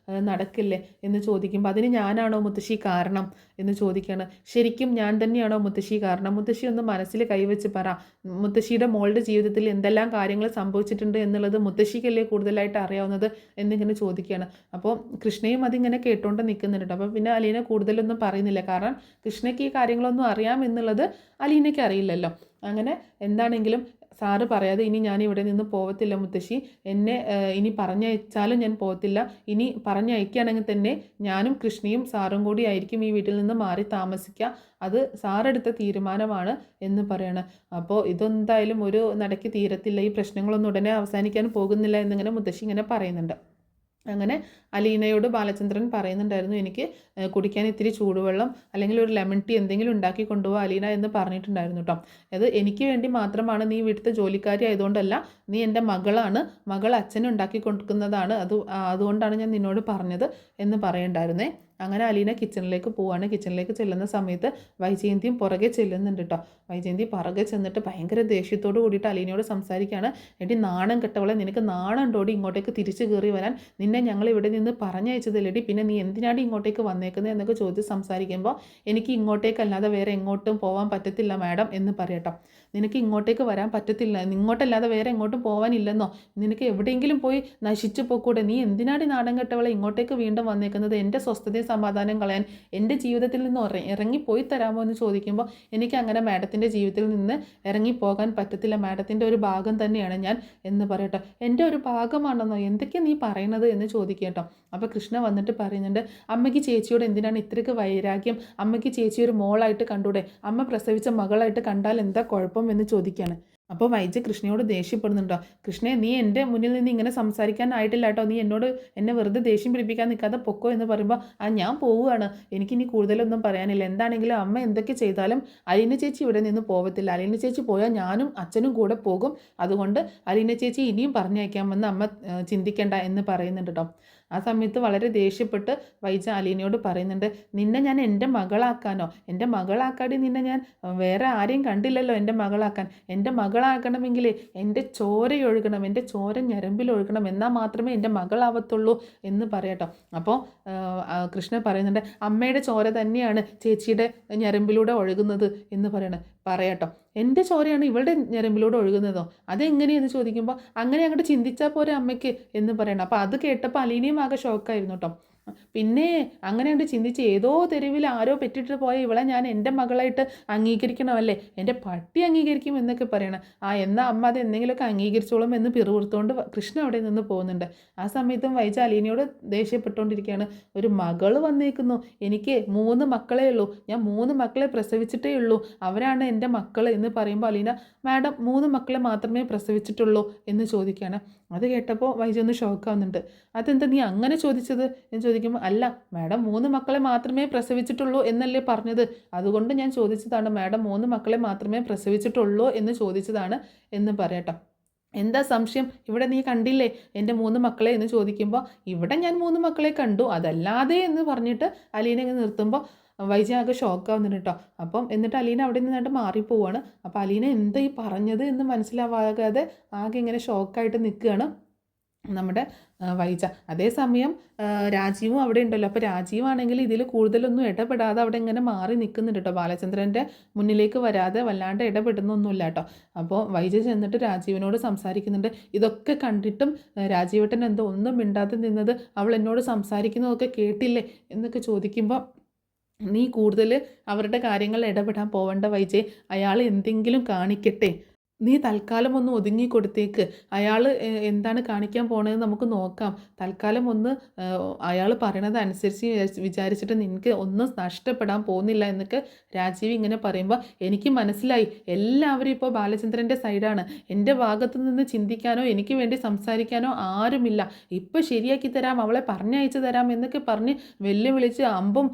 നടക്കില്ലേ എന്ന് ചോദിക്കുമ്പോൾ, അതിന് ഞാനാണോ മുത്തശ്ശി കാരണം എന്ന് ചോദിക്കുകയാണ്. ശരിക്കും ഞാൻ തന്നെയാണോ മുത്തശ്ശി കാരണം, മുത്തശ്ശി ഒന്ന് മനസ്സിൽ കൈവച്ച് പറ, മുത്തശ്ശിയുടെ മോളുടെ ജീവിതത്തിൽ എന്തെല്ലാം കാര്യങ്ങൾ സംഭവിച്ചിട്ടുണ്ട് എന്നുള്ളത് മുത്തശ്ശിക്കല്ലേ കൂടുതലായിട്ട് അറിയാവുന്നത് എന്നിങ്ങനെ ചോദിക്കുകയാണ്. അപ്പോൾ കൃഷ്ണയും അതിങ്ങനെ കേട്ടുകൊണ്ട് നിൽക്കുന്നുണ്ട്. അപ്പോൾ പിന്നെ അലീന കൂടുതലൊന്നും പറയുന്നില്ല, കാരണം കൃഷ്ണയ്ക്ക് ഈ കാര്യങ്ങളൊന്നും അറിയാമെന്നുള്ളത് അലീനയ്ക്ക് അറിയില്ലല്ലോ. അങ്ങനെ എന്താണെങ്കിലും സാറ് പറയാതെ ഇനി ഞാൻ ഇവിടെ നിന്ന് പോകത്തില്ല മുത്തശ്ശി, എന്നെ ഇനി പറഞ്ഞയച്ചാലും ഞാൻ പോകത്തില്ല, ഇനി പറഞ്ഞയക്കുകയാണെങ്കിൽ തന്നെ ഞാനും കൃഷ്ണയും സാറും കൂടി ആയിരിക്കും ഈ വീട്ടിൽ നിന്ന് മാറി താമസിക്കുക, അത് സാറെടുത്ത തീരുമാനമാണ് എന്ന് പറയണം. അപ്പോൾ ഇതെന്തായാലും ഒരു നടക്ക് തീരത്തില്ല, ഈ പ്രശ്നങ്ങളൊന്നും ഉടനെ അവസാനിക്കാൻ പോകുന്നില്ല എന്നിങ്ങനെ മുത്തശ്ശി ഇങ്ങനെ പറയുന്നുണ്ട്. അങ്ങനെ അലീനയോട് ബാലചന്ദ്രൻ പറയുന്നുണ്ടായിരുന്നു, എനിക്ക് കുടിക്കാൻ ഇത്തിരി ചൂടുവെള്ളം അല്ലെങ്കിൽ ഒരു ലെമൺ ടീ എന്തെങ്കിലും ഉണ്ടാക്കി കൊണ്ടുപോകുക അലീന എന്ന് പറഞ്ഞിട്ടുണ്ടായിരുന്നു കേട്ടോ. അത് എനിക്ക് വേണ്ടി മാത്രമാണ്, നീ ഇവിടുത്തെ ജോലിക്കാരി ആയതുകൊണ്ടല്ല, നീ എൻ്റെ മകളാണ്, മകൾ അച്ഛന് ഉണ്ടാക്കി കൊടുക്കുന്നതാണ്, അതുകൊണ്ടാണ് ഞാൻ നിന്നോട് പറഞ്ഞത് എന്ന് പറയണ്ടായിരുന്നേ. അങ്ങനെ അലീന കിച്ചണിലേക്ക് പോവാണ്. കിച്ചണിലേക്ക് ചെല്ലുന്ന സമയത്ത് വൈജയന്തിയും പുറകെ ചെല്ലുന്നുണ്ട് കേട്ടോ. വൈജയന്തി പുറകെ ചെന്നിട്ട് ഭയങ്കര ദേഷ്യത്തോട് കൂടിയിട്ട് അലീനയോട് സംസാരിക്കുകയാണ്. എടി നാണം കെട്ടവളെ, നിനക്ക് നാണം ഉണ്ടോടി ഇങ്ങോട്ടേക്ക് തിരിച്ചു കയറി വരാൻ, നിന്നെ ഞങ്ങൾ ഇവിടെ നിന്ന് പറഞ്ഞയച്ചതല്ലേടി, പിന്നെ നീ എന്തിനാടി ഇങ്ങോട്ടേക്ക് വന്നേക്കുന്നത് എന്നൊക്കെ ചോദിച്ച് സംസാരിക്കുമ്പോൾ, എനിക്ക് ഇങ്ങോട്ടേക്കല്ലാതെ വേറെ എങ്ങോട്ടും പോകാൻ പറ്റത്തില്ല മാഡം എന്ന് പറയട്ടോ. നിനക്ക് ഇങ്ങോട്ടേക്ക് വരാൻ പറ്റത്തില്ല, ഇങ്ങോട്ടല്ലാതെ വേറെ എങ്ങോട്ടും പോകാനില്ലെന്നോ, നിനക്ക് എവിടെയെങ്കിലും പോയി നശിച്ചു പോക്കൂടെ, നീ എന്തിനാടി നാണം കെട്ടവളെ ഇങ്ങോട്ടേക്ക് വീണ്ടും വന്നേക്കുന്നത്, എൻ്റെ സ്വസ്ഥതയും സമാധാനം കളയാൻ എൻ്റെ ജീവിതത്തിൽ നിന്ന് ഇറങ്ങിപ്പോയി തരാമോ എന്ന് ചോദിക്കുമ്പോൾ, എനിക്ക് അങ്ങനെ മാഡത്തിൻ്റെ ജീവിതത്തിൽ നിന്ന് ഇറങ്ങിപ്പോകാൻ പറ്റത്തില്ല, മാഡത്തിൻ്റെ ഒരു ഭാഗം തന്നെയാണ് ഞാൻ എന്ന് പറയട്ടോ. എൻ്റെ ഒരു ഭാഗമാണെന്നോ, എന്തൊക്കെയാണ് നീ പറയണത് എന്ന് ചോദിക്കട്ടോ. അപ്പോൾ കൃഷ്ണ വന്നിട്ട് പറയുന്നുണ്ട്, അമ്മയ്ക്ക് ചേച്ചിയോട് എന്തിനാണ് ഇത്രയ്ക്ക് വൈരാഗ്യം, അമ്മയ്ക്ക് ചേച്ചി ഒരു മോളായിട്ട് കണ്ടൂടെ, അമ്മ പ്രസവിച്ച മകളായിട്ട് കണ്ടാൽ എന്താ കുഴപ്പം എന്ന് ചോദിക്കുകയാണ്. അപ്പോൾ വൈജ കൃഷ്ണയോട് ദേഷ്യപ്പെടുന്നുണ്ടോ, കൃഷ്ണയെ നീ എൻ്റെ മുന്നിൽ നിന്ന് ഇങ്ങനെ സംസാരിക്കാനായിട്ടില്ല കേട്ടോ, നീ എന്നെ വെറുതെ ദേഷ്യം പിടിപ്പിക്കാൻ നിൽക്കാതെ പൊക്കോ എന്ന് പറയുമ്പോൾ, ഞാൻ പോവുകയാണ്, എനിക്കിനി കൂടുതലൊന്നും പറയാനില്ല, എന്താണെങ്കിലും അമ്മ എന്തൊക്കെ ചെയ്താലും അലീന ചേച്ചി ഇവിടെ നിന്ന് പോകത്തില്ല, അലീന ചേച്ചി പോയാൽ ഞാനും അച്ഛനും കൂടെ പോകും, അതുകൊണ്ട് അലീന ചേച്ചി ഇനിയും പറഞ്ഞയക്കാമെന്ന് അമ്മ ചിന്തിക്കേണ്ട എന്ന് പറയുന്നുണ്ട് കേട്ടോ. ആ സമയത്ത് വളരെ ദേഷ്യപ്പെട്ട് വൈജ അലീനയോട് പറയുന്നുണ്ട്, നിന്നെ ഞാൻ എൻ്റെ മകളാക്കാനോ, എൻ്റെ മകളാക്കാടി നിന്നെ ഞാൻ വേറെ ആരെയും കണ്ടില്ലല്ലോ എൻ്റെ മകളാക്കാൻ, എൻ്റെ മകളാക്കണമെങ്കിൽ എൻ്റെ ചോരയൊഴുകണം, എൻ്റെ ചോര ഞരമ്പിലൊഴുകണം, എന്നാൽ മാത്രമേ എൻ്റെ മകളാവത്തുള്ളൂ എന്ന് പറയട്ടോ. അപ്പോൾ കൃഷ്ണൻ പറയുന്നുണ്ട്, അമ്മയുടെ ചോര തന്നെയാണ് ചേച്ചിയുടെ ഞരമ്പിലൂടെ ഒഴുകുന്നത് എന്ന് പറയാട്ടോ. എൻ്റെ ചോരയാണ് ഇവളുടെ ഞരമ്പിലൂടെ ഒഴുകുന്നതോ, അതെങ്ങനെയെന്ന് ചോദിക്കുമ്പോൾ, അങ്ങനെ അങ്ങോട്ട് ചിന്തിച്ചാൽ പോരെ അമ്മയ്ക്ക് എന്ന് പറയണം. അപ്പോൾ അത് കേട്ടപ്പോൾ അലീനയും ആകെ ഷോക്കായിരുന്നു കേട്ടോ. പിന്നെ അങ്ങനെ ഉണ്ട് ചിന്തിച്ച്, ഏതോ തെരുവിൽ ആരോ പെറ്റിട്ട് പോയ ഇവളെ ഞാൻ എൻ്റെ മകളായിട്ട് അംഗീകരിക്കണമല്ലേ, എൻ്റെ പട്ടി അംഗീകരിക്കും എന്നൊക്കെ പറയണം. എന്നാൽ അമ്മ അത് എന്തെങ്കിലുമൊക്കെ അംഗീകരിച്ചോളും എന്ന് പിറുപിറുത്തുകൊണ്ട് കൃഷ്ണ അവിടെ നിന്ന് പോകുന്നുണ്ട്. ആ സമയത്തും വൈജ അലീനയോട് ദേഷ്യപ്പെട്ടുകൊണ്ടിരിക്കുകയാണ്, ഒരു മകൾ വന്നേക്കുന്നു, എനിക്ക് 3 മക്കളേ ഉള്ളൂ, ഞാൻ 3 മക്കളെ പ്രസവിച്ചിട്ടേ ഉള്ളൂ, അവരാണ് എൻ്റെ മക്കൾ എന്ന് പറയുമ്പോൾ അലീന, മാഡം 3 മക്കളെ മാത്രമേ പ്രസവിച്ചിട്ടുള്ളൂ എന്ന് ചോദിക്കുകയാണ്. അത് കേട്ടപ്പോൾ വൈജ ഒന്ന് ഷോക്കാവുന്നുണ്ട്. അതെന്താ നീ അങ്ങനെ ചോദിച്ചത് എന്ന് ചോദിക്കുമ്പോൾ, അല്ല മാഡം 3 മക്കളെ മാത്രമേ പ്രസവിച്ചിട്ടുള്ളൂ എന്നല്ലേ പറഞ്ഞത്, അതുകൊണ്ട് ഞാൻ ചോദിച്ചതാണ്, മാഡം 3 മക്കളെ മാത്രമേ പ്രസവിച്ചിട്ടുള്ളൂ എന്ന് ചോദിച്ചതാണ് എന്ന് പറയട്ടോ. എന്താ സംശയം, ഇവിടെ നീ കണ്ടില്ലേ എൻ്റെ 3 മക്കളെ എന്ന് ചോദിക്കുമ്പോൾ, ഇവിടെ ഞാൻ 3 മക്കളെ കണ്ടു, അതല്ലാതെ എന്ന് പറഞ്ഞിട്ട് അലീന ഇങ്ങനെ നിർത്തുമ്പോൾ, വൈജി ആകെ ഷോക്കാവുന്നുണ്ട് കേട്ടോ. അപ്പം എന്നിട്ട് അലീന അവിടെ നിന്നിട്ട് മാറിപ്പോവാണ്. അപ്പോൾ അലീന എന്താ ഈ പറഞ്ഞത് എന്ന് മനസ്സിലാവാതെ ആകെ ഇങ്ങനെ ഷോക്കായിട്ട് നിൽക്കുകയാണ് നമ്മുടെ വൈജ. അതേസമയം രാജീവും അവിടെ ഉണ്ടല്ലോ. അപ്പോൾ രാജീവാണെങ്കിൽ ഇതിൽ കൂടുതലൊന്നും ഇടപെടാതെ അവിടെ ഇങ്ങനെ മാറി നിൽക്കുന്നുണ്ട് കേട്ടോ. ബാലചന്ദ്രൻ്റെ മുന്നിലേക്ക് വരാതെ വല്ലാണ്ട് ഇടപെടുന്നൊന്നുമില്ല കേട്ടോ. അപ്പോൾ വൈജ ചെന്നിട്ട് രാജീവിനോട് സംസാരിക്കുന്നുണ്ട്. ഇതൊക്കെ കണ്ടിട്ടും രാജീവേട്ടൻ എന്തോ ഒന്നും മിണ്ടാതെ നിന്നത്, അവൾ എന്നോട് സംസാരിക്കുന്നതൊക്കെ കേട്ടില്ലേ എന്നൊക്കെ ചോദിക്കുമ്പോൾ, നീ കൂടുതൽ അവരുടെ കാര്യങ്ങളിൽ ഇടപെടാൻ പോവേണ്ട വൈജയ്, അയാൾ എന്തെങ്കിലും കാണിക്കട്ടെ, നീ തൽക്കാലം ഒന്ന് ഒതുങ്ങി കൊടുത്തേക്ക്, അയാൾ എന്താണ് കാണിക്കാൻ പോണതെന്ന് നമുക്ക് നോക്കാം, തൽക്കാലം ഒന്ന് അയാൾ പറയണത് അനുസരിച്ച് വിചാരിച്ചിട്ട് നിനക്ക് ഒന്നും നഷ്ടപ്പെടാൻ പോകുന്നില്ല എന്നൊക്കെ രാജീവ് ഇങ്ങനെ പറയുമ്പോൾ എനിക്ക് മനസ്സിലായി എല്ലാവരും ഇപ്പോൾ ബാലചന്ദ്രൻ്റെ സൈഡാണ്. എൻ്റെ ഭാഗത്തു നിന്ന് ചിന്തിക്കാനോ എനിക്ക് വേണ്ടി സംസാരിക്കാനോ ആരുമില്ല. ഇപ്പോൾ ശരിയാക്കി തരാം, അവളെ പറഞ്ഞയച്ചു തരാം എന്നൊക്കെ പറഞ്ഞ് വെല്ലുവിളിച്ച് അമ്പും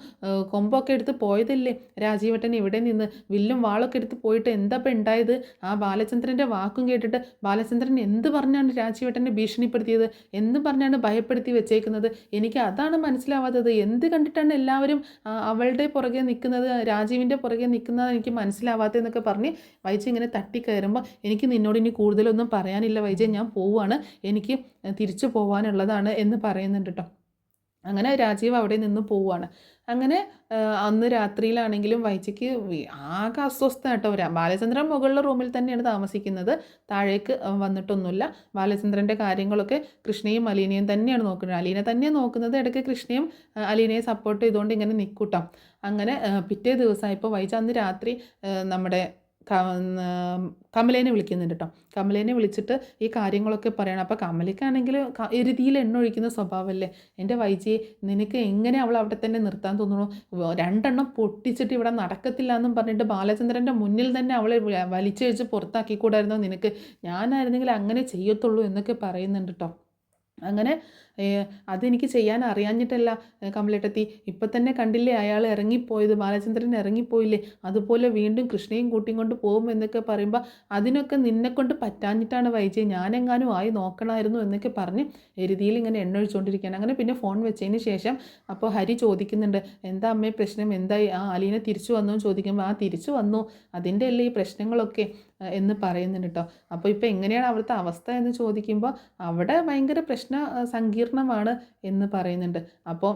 കൊമ്പൊക്കെ എടുത്ത് പോയതല്ലേ രാജീവേട്ടൻ. ഇവിടെ നിന്ന് വില്ലും വാളൊക്കെ എടുത്ത് പോയിട്ട് എന്താ ഇപ്പം ഉണ്ടായത്? ആ ബാലചന്ദ്രൻ്റെ വാക്കും കേട്ടിട്ട് ബാലചന്ദ്രൻ എന്ത് പറഞ്ഞാണ് രാജീവേട്ടനെ ഭീഷണിപ്പെടുത്തിയത്, എന്ത് പറഞ്ഞാണ് ഭയപ്പെടുത്തി വെച്ചേക്കുന്നത്? എനിക്ക് അതാണ് മനസ്സിലാവാത്തത്. എന്ത് കണ്ടിട്ടാണ് എല്ലാവരും അവളുടെ പുറകെ നിൽക്കുന്നത്, രാജീവിൻ്റെ പുറകെ നിൽക്കുന്നത് എനിക്ക് മനസ്സിലാവാത്തതെന്നൊക്കെ പറഞ്ഞ് വൈജ ഇങ്ങനെ തട്ടിക്കയറുമ്പോൾ, എനിക്ക് നിന്നോട് ഇനി കൂടുതലൊന്നും പറയാനില്ല വൈജ, ഞാൻ പോവുകയാണ്, എനിക്ക് തിരിച്ചു പോകാനുള്ളതാണ് എന്ന് പറയുന്നുണ്ട് കേട്ടോ. അങ്ങനെ രാജീവ് അവിടെ നിന്ന് പോവുകയാണ്. അങ്ങനെ അന്ന് രാത്രിയിലാണെങ്കിലും വൈജയ്ക്ക് ആകെ അസ്വസ്ഥ കേട്ടോ. ബാലചന്ദ്രൻ മുകളിലെ റൂമിൽ തന്നെയാണ് താമസിക്കുന്നത്, താഴേക്ക് വന്നിട്ടൊന്നുമില്ല. ബാലചന്ദ്രൻ്റെ കാര്യങ്ങളൊക്കെ കൃഷ്ണയും അലീനയും തന്നെയാണ് നോക്കുന്നത്. അലീന തന്നെയാണ് നോക്കുന്നത്, ഇടയ്ക്ക് കൃഷ്ണയും അലീനയെ സപ്പോർട്ട് ചെയ്തുകൊണ്ട് ഇങ്ങനെ നിൽക്കൂട്ടാം. അങ്ങനെ പിറ്റേ ദിവസമായപ്പോൾ വൈജ അന്ന് രാത്രി നമ്മുടെ കമലേനെ വിളിക്കുന്നുണ്ട് കേട്ടോ. കമലേനെ വിളിച്ചിട്ട് ഈ കാര്യങ്ങളൊക്കെ പറയണം. അപ്പോൾ കമലയ്ക്കാണെങ്കിൽ എരുതിയിൽ എണ്ണ ഒഴിക്കുന്ന സ്വഭാവമല്ലേ. എൻ്റെ വൈജി, നിനക്ക് എങ്ങനെ അവൾ അവിടെ തന്നെ നിർത്താൻ തോന്നുന്നു? രണ്ടെണ്ണം പൊട്ടിച്ചിട്ട് ഇവിടെ നടക്കത്തില്ല എന്നും പറഞ്ഞിട്ട് ബാലചന്ദ്രൻ്റെ മുന്നിൽ തന്നെ അവളെ വലിച്ചഴിച്ച് പുറത്താക്കിക്കൂടായിരുന്നോ നിനക്ക്? ഞാനായിരുന്നെങ്കിൽ അങ്ങനെ ചെയ്യത്തുള്ളൂ എന്നൊക്കെ പറയുന്നുണ്ട് കേട്ടോ. അങ്ങനെ അതെനിക്ക് ചെയ്യാൻ അറിയാഞ്ഞിട്ടല്ല കമലേട്ടത്തി, ഇപ്പം തന്നെ കണ്ടില്ലേ അയാൾ ഇറങ്ങിപ്പോയത്, ബാലചന്ദ്രൻ ഇറങ്ങിപ്പോയില്ലേ, അതുപോലെ വീണ്ടും കൃഷ്ണയും കൂട്ടിയും കൊണ്ട് പോകും എന്നൊക്കെ പറയുമ്പോൾ അതിനൊക്കെ നിന്നെക്കൊണ്ട് പറ്റാഞ്ഞിട്ടാണ് വൈജയ്, ഞാനെങ്ങാനും ആയി നോക്കണമായിരുന്നു എന്നൊക്കെ പറഞ്ഞ് എരുതിയിൽ ഇങ്ങനെ എണ്ണ ഒഴിച്ചുകൊണ്ടിരിക്കുകയാണ്. അങ്ങനെ പിന്നെ ഫോൺ വെച്ചതിന് ശേഷം അപ്പോൾ ഹരി ചോദിക്കുന്നുണ്ട്, എന്താ അമ്മേ പ്രശ്നം, എന്തായി? അലീന തിരിച്ചു വന്നു എന്ന് ചോദിക്കുമ്പോൾ, തിരിച്ചു വന്നു, അതിൻ്റെ അല്ലേ ഈ പ്രശ്നങ്ങളൊക്കെ എന്ന് പറയുന്നുണ്ട് കേട്ടോ. അപ്പോൾ ഇപ്പോൾ എങ്ങനെയാണ് അവിടുത്തെ അവസ്ഥ എന്ന് ചോദിക്കുമ്പോൾ, അവിടെ ഭയങ്കര സങ്കീർണമാണ് എന്ന് പറയുന്നുണ്ട്. അപ്പോൾ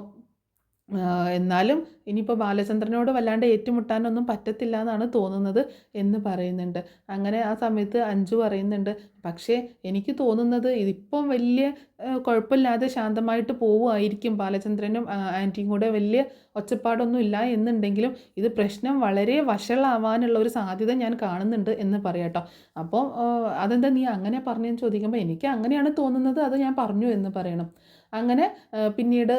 എന്നാലും ഇനിയിപ്പോൾ ബാലചന്ദ്രനോട് വല്ലാണ്ട് ഏറ്റുമുട്ടാനൊന്നും പറ്റത്തില്ല എന്നാണ് തോന്നുന്നത് എന്ന് പറയുന്നുണ്ട്. അങ്ങനെ ആ സമയത്ത് അഞ്ജു പറയുന്നുണ്ട്, പക്ഷേ എനിക്ക് തോന്നുന്നത് ഇതിപ്പം വലിയ കുഴപ്പമില്ലാതെ ശാന്തമായിട്ട് പോവുമായിരിക്കും, ബാലചന്ദ്രനും ആൻറ്റിയും കൂടെ വലിയ ഒച്ചപ്പാടൊന്നും ഇല്ല എന്നുണ്ടെങ്കിലും ഇത് പ്രശ്നം വളരെ വഷളാവാനുള്ള ഒരു സാധ്യത ഞാൻ കാണുന്നുണ്ട് എന്ന് പറയാം കേട്ടോ. അപ്പോൾ അതെന്താ നീ അങ്ങനെ പറഞ്ഞെന്ന് ചോദിക്കുമ്പോൾ, എനിക്ക് അങ്ങനെയാണ് തോന്നുന്നത്, അത് ഞാൻ പറഞ്ഞു എന്ന് പറയണം. അങ്ങനെ പിന്നീട്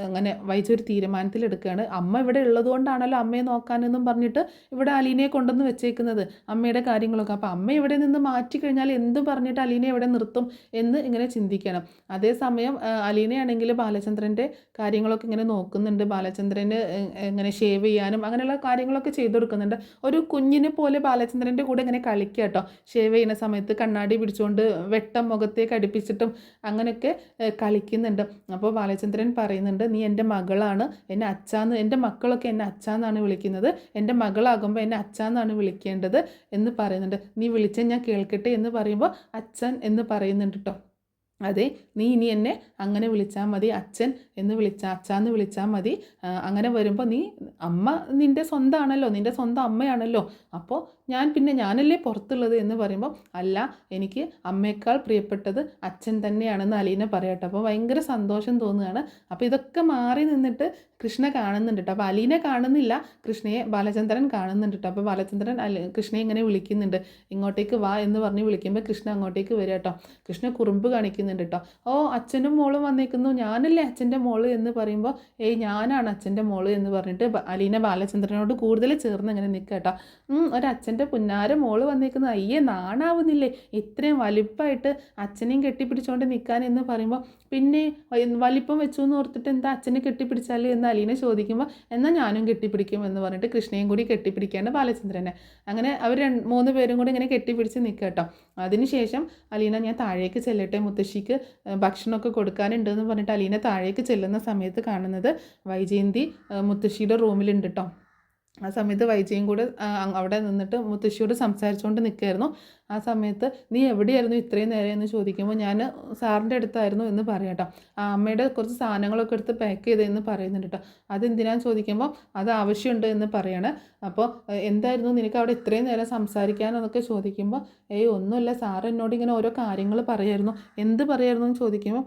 അങ്ങനെ വൈജൊരു തീരുമാനത്തിലെടുക്കുകയാണ്. അമ്മ ഇവിടെ ഉള്ളതുകൊണ്ടാണല്ലോ അമ്മയെ നോക്കാനെന്നും പറഞ്ഞിട്ട് ഇവിടെ അലീനയെ കൊണ്ടുവന്ന് വെച്ചേക്കുന്നത്, അമ്മയുടെ കാര്യങ്ങളൊക്കെ. അപ്പോൾ അമ്മ ഇവിടെ നിന്ന് മാറ്റിക്കഴിഞ്ഞാൽ എന്ത് പറഞ്ഞിട്ട് അലീനയെ ഇവിടെ നിർത്തും എന്ന് ഇങ്ങനെ ചിന്തിക്കണം. അതേസമയം അലീനയാണെങ്കിൽ ബാലചന്ദ്രൻ്റെ കാര്യങ്ങളൊക്കെ ഇങ്ങനെ നോക്കുന്നുണ്ട്. ബാലചന്ദ്രന് ഇങ്ങനെ ഷേവ് ചെയ്യാനും അങ്ങനെയുള്ള കാര്യങ്ങളൊക്കെ ചെയ്തു കൊടുക്കുന്നുണ്ട്. ഒരു കുഞ്ഞിനെ പോലെ ബാലചന്ദ്രൻ്റെ കൂടെ ഇങ്ങനെ കളിക്കുക കേട്ടോ. ഷേവ് ചെയ്യുന്ന സമയത്ത് കണ്ണാടി പിടിച്ചുകൊണ്ട് വെട്ടം മുഖത്തേക്ക് അടുപ്പിച്ചിട്ടും അങ്ങനെയൊക്കെ കളിക്കുന്നുണ്ട്. അപ്പോൾ ബാലചന്ദ്രൻ പറയുന്നുണ്ട്, നീ എൻ്റെ മകളാണ്, എന്നെ അച്ഛാന്ന്, എൻ്റെ മക്കളൊക്കെ എന്നെ അച്ഛാന്നാണ് വിളിക്കുന്നത്, എൻ്റെ മകളാകുമ്പോൾ എന്നെ അച്ഛാന്നാണ് വിളിക്കേണ്ടത് എന്ന് പറയുന്നുണ്ട്. നീ വിളിച്ചാൽ ഞാൻ കേൾക്കട്ടെ എന്ന് പറയുമ്പോൾ അച്ഛൻ എന്ന് പറയുന്നുണ്ട് കേട്ടോ. അതെ, നീ ഇനി എന്നെ അങ്ങനെ വിളിച്ചാൽ മതി, അച്ഛൻ എന്ന് അച്ഛാന്ന് വിളിച്ചാൽ മതി. അങ്ങനെ വരുമ്പോൾ നീ അമ്മ നിൻ്റെ സ്വന്തമാണല്ലോ, നിൻ്റെ സ്വന്തം അമ്മയാണല്ലോ, അപ്പോൾ ഞാനല്ലേ പുറത്തുള്ളത് എന്ന് പറയുമ്പോൾ, അല്ല, എനിക്ക് അമ്മയേക്കാൾ പ്രിയപ്പെട്ടത് അച്ഛൻ തന്നെയാണെന്ന് അലീന പറയട്ടെ. അപ്പോൾ ഭയങ്കര സന്തോഷം തോന്നുകയാണ്. അപ്പോൾ ഇതൊക്കെ മാറി നിന്നിട്ട് കൃഷ്ണ കാണുന്നുണ്ട് കേട്ടോ. അപ്പോൾ അലീന കാണുന്നില്ല, കൃഷ്ണയെ ബാലചന്ദ്രൻ കാണുന്നുണ്ട് കേട്ടോ. അപ്പോൾ ബാലചന്ദ്രൻ കൃഷ്ണയെ ഇങ്ങനെ വിളിക്കുന്നുണ്ട്, ഇങ്ങോട്ടേക്ക് വാ എന്ന് പറഞ്ഞ് വിളിക്കുമ്പോൾ കൃഷ്ണ അങ്ങോട്ടേക്ക് വരിക കേട്ടോ. കൃഷ്ണ കുറുമ്പ് കാണിക്കുന്നുണ്ട് കേട്ടോ. ഓ, അച്ഛനും മോളും വന്നേക്കുന്നു, ഞാനല്ലേ അച്ഛൻ്റെ മോള് എന്ന് പറയുമ്പോൾ, ഞാനാണ് അച്ഛൻ്റെ മോള് എന്ന് പറഞ്ഞിട്ട് അലീന ബാലചന്ദ്രനോട് കൂടുതൽ ചേർന്ന് ഇങ്ങനെ നിൽക്കുക കേട്ടോ. ഒരച്ഛൻ അച്ഛൻ്റെ പുന്നാര മോള് വന്നേക്കുന്നത്, അയ്യേ നാണാവുന്നില്ലേ ഇത്രയും വലിപ്പമായിട്ട് അച്ഛനെയും കെട്ടിപ്പിടിച്ചുകൊണ്ട് നിൽക്കാൻ എന്ന് പറയുമ്പോൾ, പിന്നെ വലിപ്പം വെച്ചു എന്ന് ഓർത്തിട്ട് എന്താ അച്ഛനെ കെട്ടിപ്പിടിച്ചാൽ എന്ന് അലീന ചോദിക്കുമ്പോൾ, എന്നാൽ ഞാനും കെട്ടിപ്പിടിക്കും എന്ന് പറഞ്ഞിട്ട് കൃഷ്ണയും കൂടി കെട്ടിപ്പിടിക്കുകയാണ് ബാലചന്ദ്രനെ. അങ്ങനെ അവർ 3 പേരും കൂടി ഇങ്ങനെ കെട്ടിപ്പിടിച്ച് നിൽക്കുക കേട്ടോ. അതിനുശേഷം അലീന ഞാൻ താഴേക്ക് ചെല്ലട്ടെ, മുത്തശ്ശിക്ക് ഭക്ഷണമൊക്കെ കൊടുക്കാനുണ്ട് എന്ന് പറഞ്ഞിട്ട് അലീന താഴേക്ക് ചെല്ലുന്ന സമയത്ത് കാണുന്നത് വൈജയന്തി മുത്തശ്ശിയുടെ റൂമിലുണ്ട് കേട്ടോ. ആ സമയത്ത് വൈജയും കൂടെ അവിടെ നിന്നിട്ട് മുത്തശ്ശിയോട് സംസാരിച്ചുകൊണ്ട് നിൽക്കുകയായിരുന്നു. ആ സമയത്ത് നീ എവിടെയായിരുന്നു ഇത്രയും നേരം എന്ന് ചോദിക്കുമ്പോൾ, ഞാൻ സാറിൻ്റെ അടുത്തായിരുന്നു എന്ന് പറയാം കേട്ടോ. ആ അമ്മയുടെ കുറച്ച് സാധനങ്ങളൊക്കെ എടുത്ത് പാക്ക് ചെയ്തതെന്ന് പറയുന്നുണ്ട് കേട്ടോ. അതെന്തിനാന്ന് ചോദിക്കുമ്പോൾ അത് ആവശ്യമുണ്ട് എന്ന് പറയാണ്. അപ്പോൾ എന്തായിരുന്നു നിനക്ക് അവിടെ ഇത്രയും നേരം സംസാരിക്കാനെന്നൊക്കെ ചോദിക്കുമ്പോൾ, ഒന്നുമില്ല സാർ എന്നോട് ഇങ്ങനെ ഓരോ കാര്യങ്ങൾ പറയായിരുന്നു. എന്ത് പറയായിരുന്നു എന്ന് ചോദിക്കുമ്പോൾ,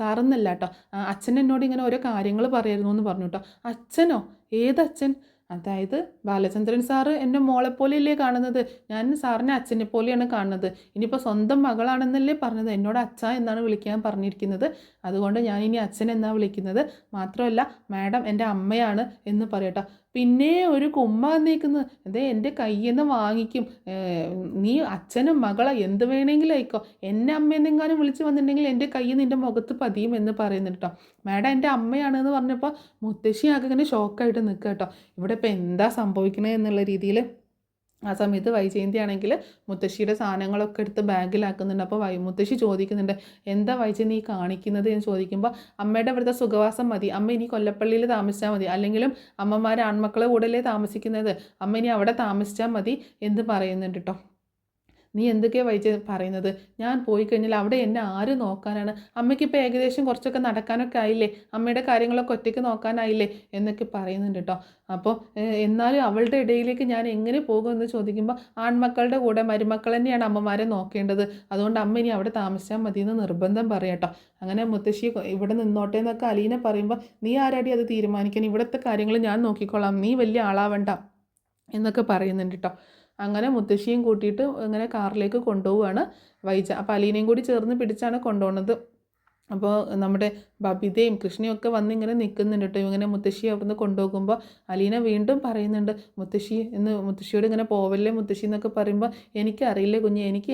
സാറെന്നല്ല കേട്ടോ, അച്ഛൻ എന്നോട് ഇങ്ങനെ ഓരോ കാര്യങ്ങൾ പറയായിരുന്നു എന്ന് പറഞ്ഞു കേട്ടോ. അച്ഛനോ? ഏതച്ഛൻ? അതായത് ബാലചന്ദ്രൻ സാറ് എൻ്റെ മോളെപ്പോലെയല്ലേ കാണുന്നത്, ഞാൻ സാറിനെ അച്ഛനെ പോലെയാണ് കാണുന്നത്. ഇനിയിപ്പോൾ സ്വന്തം മകളാണെന്നല്ലേ പറഞ്ഞത്, എന്നോട് അച്ഛ എന്നാണ് വിളിക്കാൻ പറഞ്ഞിരിക്കുന്നത്. അതുകൊണ്ട് ഞാൻ ഇനി അച്ഛൻ എന്നാണ് വിളിക്കുന്നത്. മാത്രമല്ല മാഡം എൻ്റെ അമ്മയാണ് എന്ന് പറയട്ടോ. പിന്നെ ഒരു കുമ്മ വന്നേക്കുന്നത്, അതേ എൻ്റെ കയ്യിൽ നിന്ന് വാങ്ങിക്കും, നീ അച്ഛനും മകളെ എന്ത് വേണമെങ്കിലും ആയിക്കോ, എന്നെ അമ്മയെന്നെങ്ങാനും വിളിച്ച് വന്നിട്ടുണ്ടെങ്കിൽ എൻ്റെ കയ്യിൽ നിൻ്റെ മുഖത്ത് പതിയും എന്ന് പറയുന്നുണ്ട് കേട്ടോ. മാഡം എൻ്റെ അമ്മയാണെന്ന് പറഞ്ഞപ്പോൾ മുത്തശ്ശി ആകെ ഇങ്ങനെ ഷോക്കായിട്ട് നിൽക്കുക കേട്ടോ. ഇവിടെ ഇപ്പോൾ എന്താ സംഭവിക്കണേ എന്നുള്ള രീതിയിൽ. ആ സമയത്ത് വൈജയന്തി ആണെങ്കിൽ മുത്തശ്ശിയുടെ സാധനങ്ങളൊക്കെ എടുത്ത് ബാഗിലാക്കുന്നുണ്ട്. അപ്പോൾ മുത്തശ്ശി ചോദിക്കുന്നുണ്ട്, എന്താ വൈജയന്തി നീ കാണിക്കുന്നത് എന്ന് ചോദിക്കുമ്പോൾ, അമ്മയുടെ ഇവിടുത്തെ സുഖവാസം മതി, അമ്മ ഇനി കൊല്ലപ്പള്ളിയിൽ താമസിച്ചാൽ മതി, അല്ലെങ്കിലും അമ്മമാർ ആൺമക്കളെ കൂടെയല്ലേ താമസിക്കുന്നത്, അമ്മ ഇനി അവിടെ താമസിച്ചാൽ മതി എന്ന് പറയുന്നുണ്ട് കേട്ടോ. നീ എന്തൊക്കെയാണ് പറയുന്നത്, ഞാൻ പോയി കഴിഞ്ഞാൽ അവിടെ എന്നെ ആര് നോക്കാനാണ്, അമ്മയ്ക്കിപ്പോൾ ഏകദേശം കുറച്ചൊക്കെ നടക്കാനൊക്കെ ആയില്ലേ, അമ്മയുടെ കാര്യങ്ങളൊക്കെ ഒറ്റയ്ക്ക് നോക്കാനായില്ലേ എന്നൊക്കെ പറയുന്നുണ്ട് കേട്ടോ. അപ്പോൾ എന്നാലും അവളുടെ ഇടയിലേക്ക് ഞാൻ എങ്ങനെ പോകുമെന്ന് ചോദിക്കുമ്പോൾ, ആൺമക്കളുടെ കൂടെ മരുമക്കൾ തന്നെയാണ് അമ്മമാരെ നോക്കേണ്ടത്, അതുകൊണ്ട് അമ്മ ഇനി അവിടെ താമസിച്ചാൽ മതി എന്ന് നിർബന്ധം പറയാം കേട്ടോ. അങ്ങനെ മുത്തശ്ശി ഇവിടെ നിന്നോട്ടെ എന്നൊക്കെ അലീന പറയുമ്പോൾ, നീ ആരാടി അത് തീരുമാനിക്കാൻ, ഇവിടുത്തെ കാര്യങ്ങൾ ഞാൻ നോക്കിക്കോളാം, നീ വലിയ ആളാവണ്ട എന്നൊക്കെ പറയുന്നുണ്ട് കേട്ടോ. അങ്ങനെ മുത്തശ്ശിയും കൂട്ടിയിട്ട് ഇങ്ങനെ കാറിലേക്ക് കൊണ്ടുപോവുകയാണ് വൈജ. അപ്പോൾ അലീനയും കൂടി ചേർന്ന് പിടിച്ചാണ് കൊണ്ടുപോകുന്നത്. അപ്പോൾ നമ്മുടെ ബബിതയും കൃഷ്ണയും ഒക്കെ വന്നിങ്ങനെ നിൽക്കുന്നുണ്ട് കേട്ടോ. ഇങ്ങനെ മുത്തശ്ശി അവിടുന്ന് കൊണ്ടുപോകുമ്പോൾ അലീന വീണ്ടും പറയുന്നുണ്ട്, മുത്തശ്ശിയോട് ഇങ്ങനെ പോവല്ലേ മുത്തശ്ശി എന്നൊക്കെ പറയുമ്പോൾ, എനിക്കറിയില്ല കുഞ്ഞ്, എനിക്ക്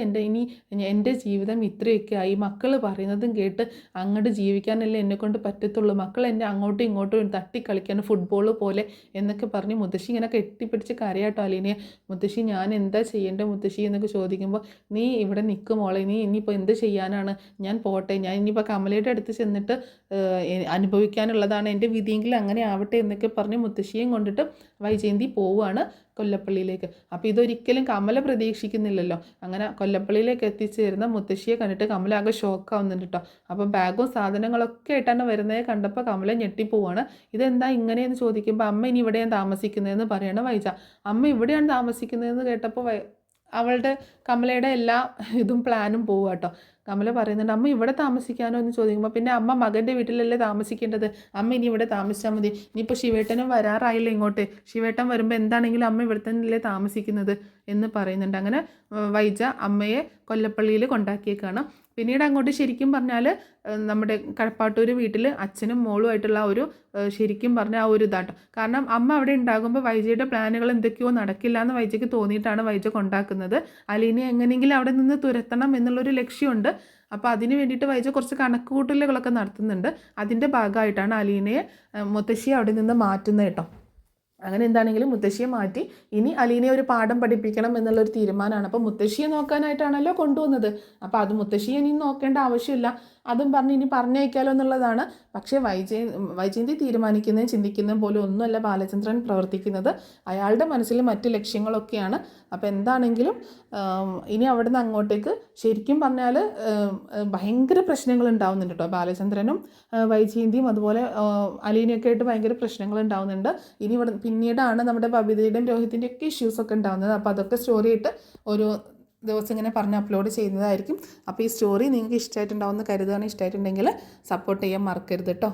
എൻ്റെ ജീവിതം ഇത്രയൊക്കെ ആയി, മക്കൾ പറയുന്നതും കേട്ട് അങ്ങോട്ട് ജീവിക്കാനല്ലേ എന്നെക്കൊണ്ട് പറ്റത്തുള്ളൂ, മക്കൾ എന്നെ അങ്ങോട്ടും ഇങ്ങോട്ടും തട്ടിക്കളിക്കാൻ ഫുട്ബോൾ പോലെ എന്നൊക്കെ പറഞ്ഞ് മുത്തശ്ശി ഇങ്ങനെ കെട്ടിപ്പിടിച്ച് കരയാട്ടോ അലീനയെ. മുത്തശ്ശി ഞാൻ എന്താ ചെയ്യേണ്ടത് മുത്തശ്ശി എന്നൊക്കെ ചോദിക്കുമ്പോൾ, നീ ഇവിടെ നിൽക്കും മോളെ, നീ ഇനിയിപ്പോൾ എന്ത് ചെയ്യാനാണ്, ഞാൻ പോട്ടെ, ഞാൻ ഇനിയിപ്പോൾ കമലയുടെ അടുത്ത് ചെന്നിട്ട് അനുഭവിക്കാനുള്ളതാണ് എൻ്റെ വിധിയെങ്കിൽ അങ്ങനെ ആവട്ടെ എന്നൊക്കെ പറഞ്ഞ് മുത്തശ്ശിയും കൊണ്ടിട്ട് വൈജയന്തി പോവുകയാണ് കൊല്ലപ്പള്ളിയിലേക്ക്. അപ്പോൾ ഇതൊരിക്കലും കമല പ്രതീക്ഷിക്കുന്നില്ലല്ലോ. അങ്ങനെ കൊല്ലപ്പള്ളിയിലേക്ക് എത്തിച്ചേരുന്ന മുത്തശ്ശിയെ കണ്ടിട്ട് കമല ആകെ ഷോക്കാവുന്നുണ്ട് കേട്ടോ. അപ്പോൾ ബാഗും സാധനങ്ങളൊക്കെ ആയിട്ടാണ് വരുന്നത് കണ്ടപ്പോൾ കമല ഞെട്ടിപ്പോവാണ്. ഇതെന്താ ഇങ്ങനെയെന്ന് ചോദിക്കുമ്പോൾ, അമ്മ ഇനി ഇവിടെയാണ് താമസിക്കുന്നതെന്ന് പറയണ വൈജ. അമ്മ ഇവിടെയാണ് താമസിക്കുന്നതെന്ന് കേട്ടപ്പോൾ അവളുടെ കമലയുടെ എല്ലാ ഇതും പ്ലാനും പോവുക കേട്ടോ. കമല പറയുന്നുണ്ട്, അമ്മ ഇവിടെ താമസിക്കാനോ എന്ന് ചോദിക്കുമ്പോൾ, പിന്നെ അമ്മ മകൻ്റെ വീട്ടിലല്ലേ താമസിക്കേണ്ടത്, അമ്മ ഇനി ഇവിടെ താമസിച്ചാൽ മതി, ഇനിയിപ്പോൾ ശിവേട്ടനും വരാറായില്ല ഇങ്ങോട്ട്, ശിവേട്ടൻ വരുമ്പോൾ എന്താണെങ്കിലും അമ്മ ഇവിടെ തന്നെയല്ലേ താമസിക്കുന്നത് എന്ന് പറയുന്നുണ്ട്. അങ്ങനെ വൈജ അമ്മയെ കൊല്ലപ്പള്ളിയിൽ കൊണ്ടാക്കിയേക്കാണ്. പിന്നീട് അങ്ങോട്ട് ശരിക്കും പറഞ്ഞാൽ നമ്മുടെ കടപ്പാട്ടൂർ വീട്ടിൽ അച്ഛനും മോളുമായിട്ടുള്ള ഒരു ശരിക്കും പറഞ്ഞാൽ ആ ഒരു ഇതാട്ടോ. കാരണം അമ്മ അവിടെ ഉണ്ടാകുമ്പോൾ വൈജയുടെ പ്ലാനുകൾ എന്തൊക്കെയോ നടക്കില്ല എന്ന് വൈജയ്ക്ക് തോന്നിയിട്ടാണ് വൈജ കൊണ്ടാക്കുന്നത്. അലീനെ എങ്ങനെയെങ്കിലും അവിടെ നിന്ന് തുരത്തണം എന്നുള്ളൊരു ലക്ഷ്യമുണ്ട്. അപ്പോൾ അതിന് വേണ്ടിയിട്ട് വൈജ കുറച്ച് കണക്കുകൂട്ടലുകളൊക്കെ നടത്തുന്നുണ്ട്. അതിൻ്റെ ഭാഗമായിട്ടാണ് അലീനയെ മുത്തശ്ശിയെ അവിടെ നിന്ന് മാറ്റുന്നത് കേട്ടോ. അങ്ങനെ എന്താണെങ്കിലും മുത്തശ്ശിയെ മാറ്റി ഇനി അലീനയെ ഒരു പാഠം പഠിപ്പിക്കണം എന്നുള്ളൊരു തീരുമാനമാണ്. അപ്പോൾ മുത്തശ്ശിയെ നോക്കാനായിട്ടാണല്ലോ കൊണ്ടുവന്നത്, അപ്പോൾ അത് മുത്തശ്ശിയെ ഇനി നോക്കേണ്ട ആവശ്യമില്ല, അതും പറഞ്ഞ് ഇനി പറഞ്ഞയക്കാലോ എന്നുള്ളതാണ്. പക്ഷേ വൈജയന്തി തീരുമാനിക്കുന്നതും ചിന്തിക്കുന്നതും പോലും ഒന്നുമല്ല ബാലചന്ദ്രൻ പ്രവർത്തിക്കുന്നത്. അയാളുടെ മനസ്സിൽ മറ്റ് ലക്ഷ്യങ്ങളൊക്കെയാണ്. അപ്പോൾ എന്താണെങ്കിലും ഇനി അവിടെ നിന്ന് അങ്ങോട്ടേക്ക് ശരിക്കും പറഞ്ഞാൽ ഭയങ്കര പ്രശ്നങ്ങൾ ഉണ്ടാവുന്നുണ്ട് കേട്ടോ. ബാലചന്ദ്രനും വൈജയന്തിയും അതുപോലെ അലീനയൊക്കെ ആയിട്ട് ഭയങ്കര പ്രശ്നങ്ങൾ ഉണ്ടാവുന്നുണ്ട്. ഇനി ഇവിടെ പിന്നീടാണ് നമ്മുടെ ബബിതയുടെയും രോഹിത്തിൻ്റെ ഒക്കെ ഇഷ്യൂസൊക്കെ ഉണ്ടാവുന്നത്. അപ്പോൾ അതൊക്കെ സ്റ്റോറി ആയിട്ട് ഒരു ദിവസം ഇങ്ങനെ പറഞ്ഞ് അപ്ലോഡ് ചെയ്യുന്നതായിരിക്കും. അപ്പോൾ ഈ സ്റ്റോറി നിങ്ങൾക്ക് ഇഷ്ടമായിട്ടുണ്ടാവുമെന്ന് കരുതുകയാണ്. ഇഷ്ടമായിട്ടുണ്ടെങ്കിൽ സപ്പോർട്ട് ചെയ്യാൻ മറക്കരുത് കേട്ടോ.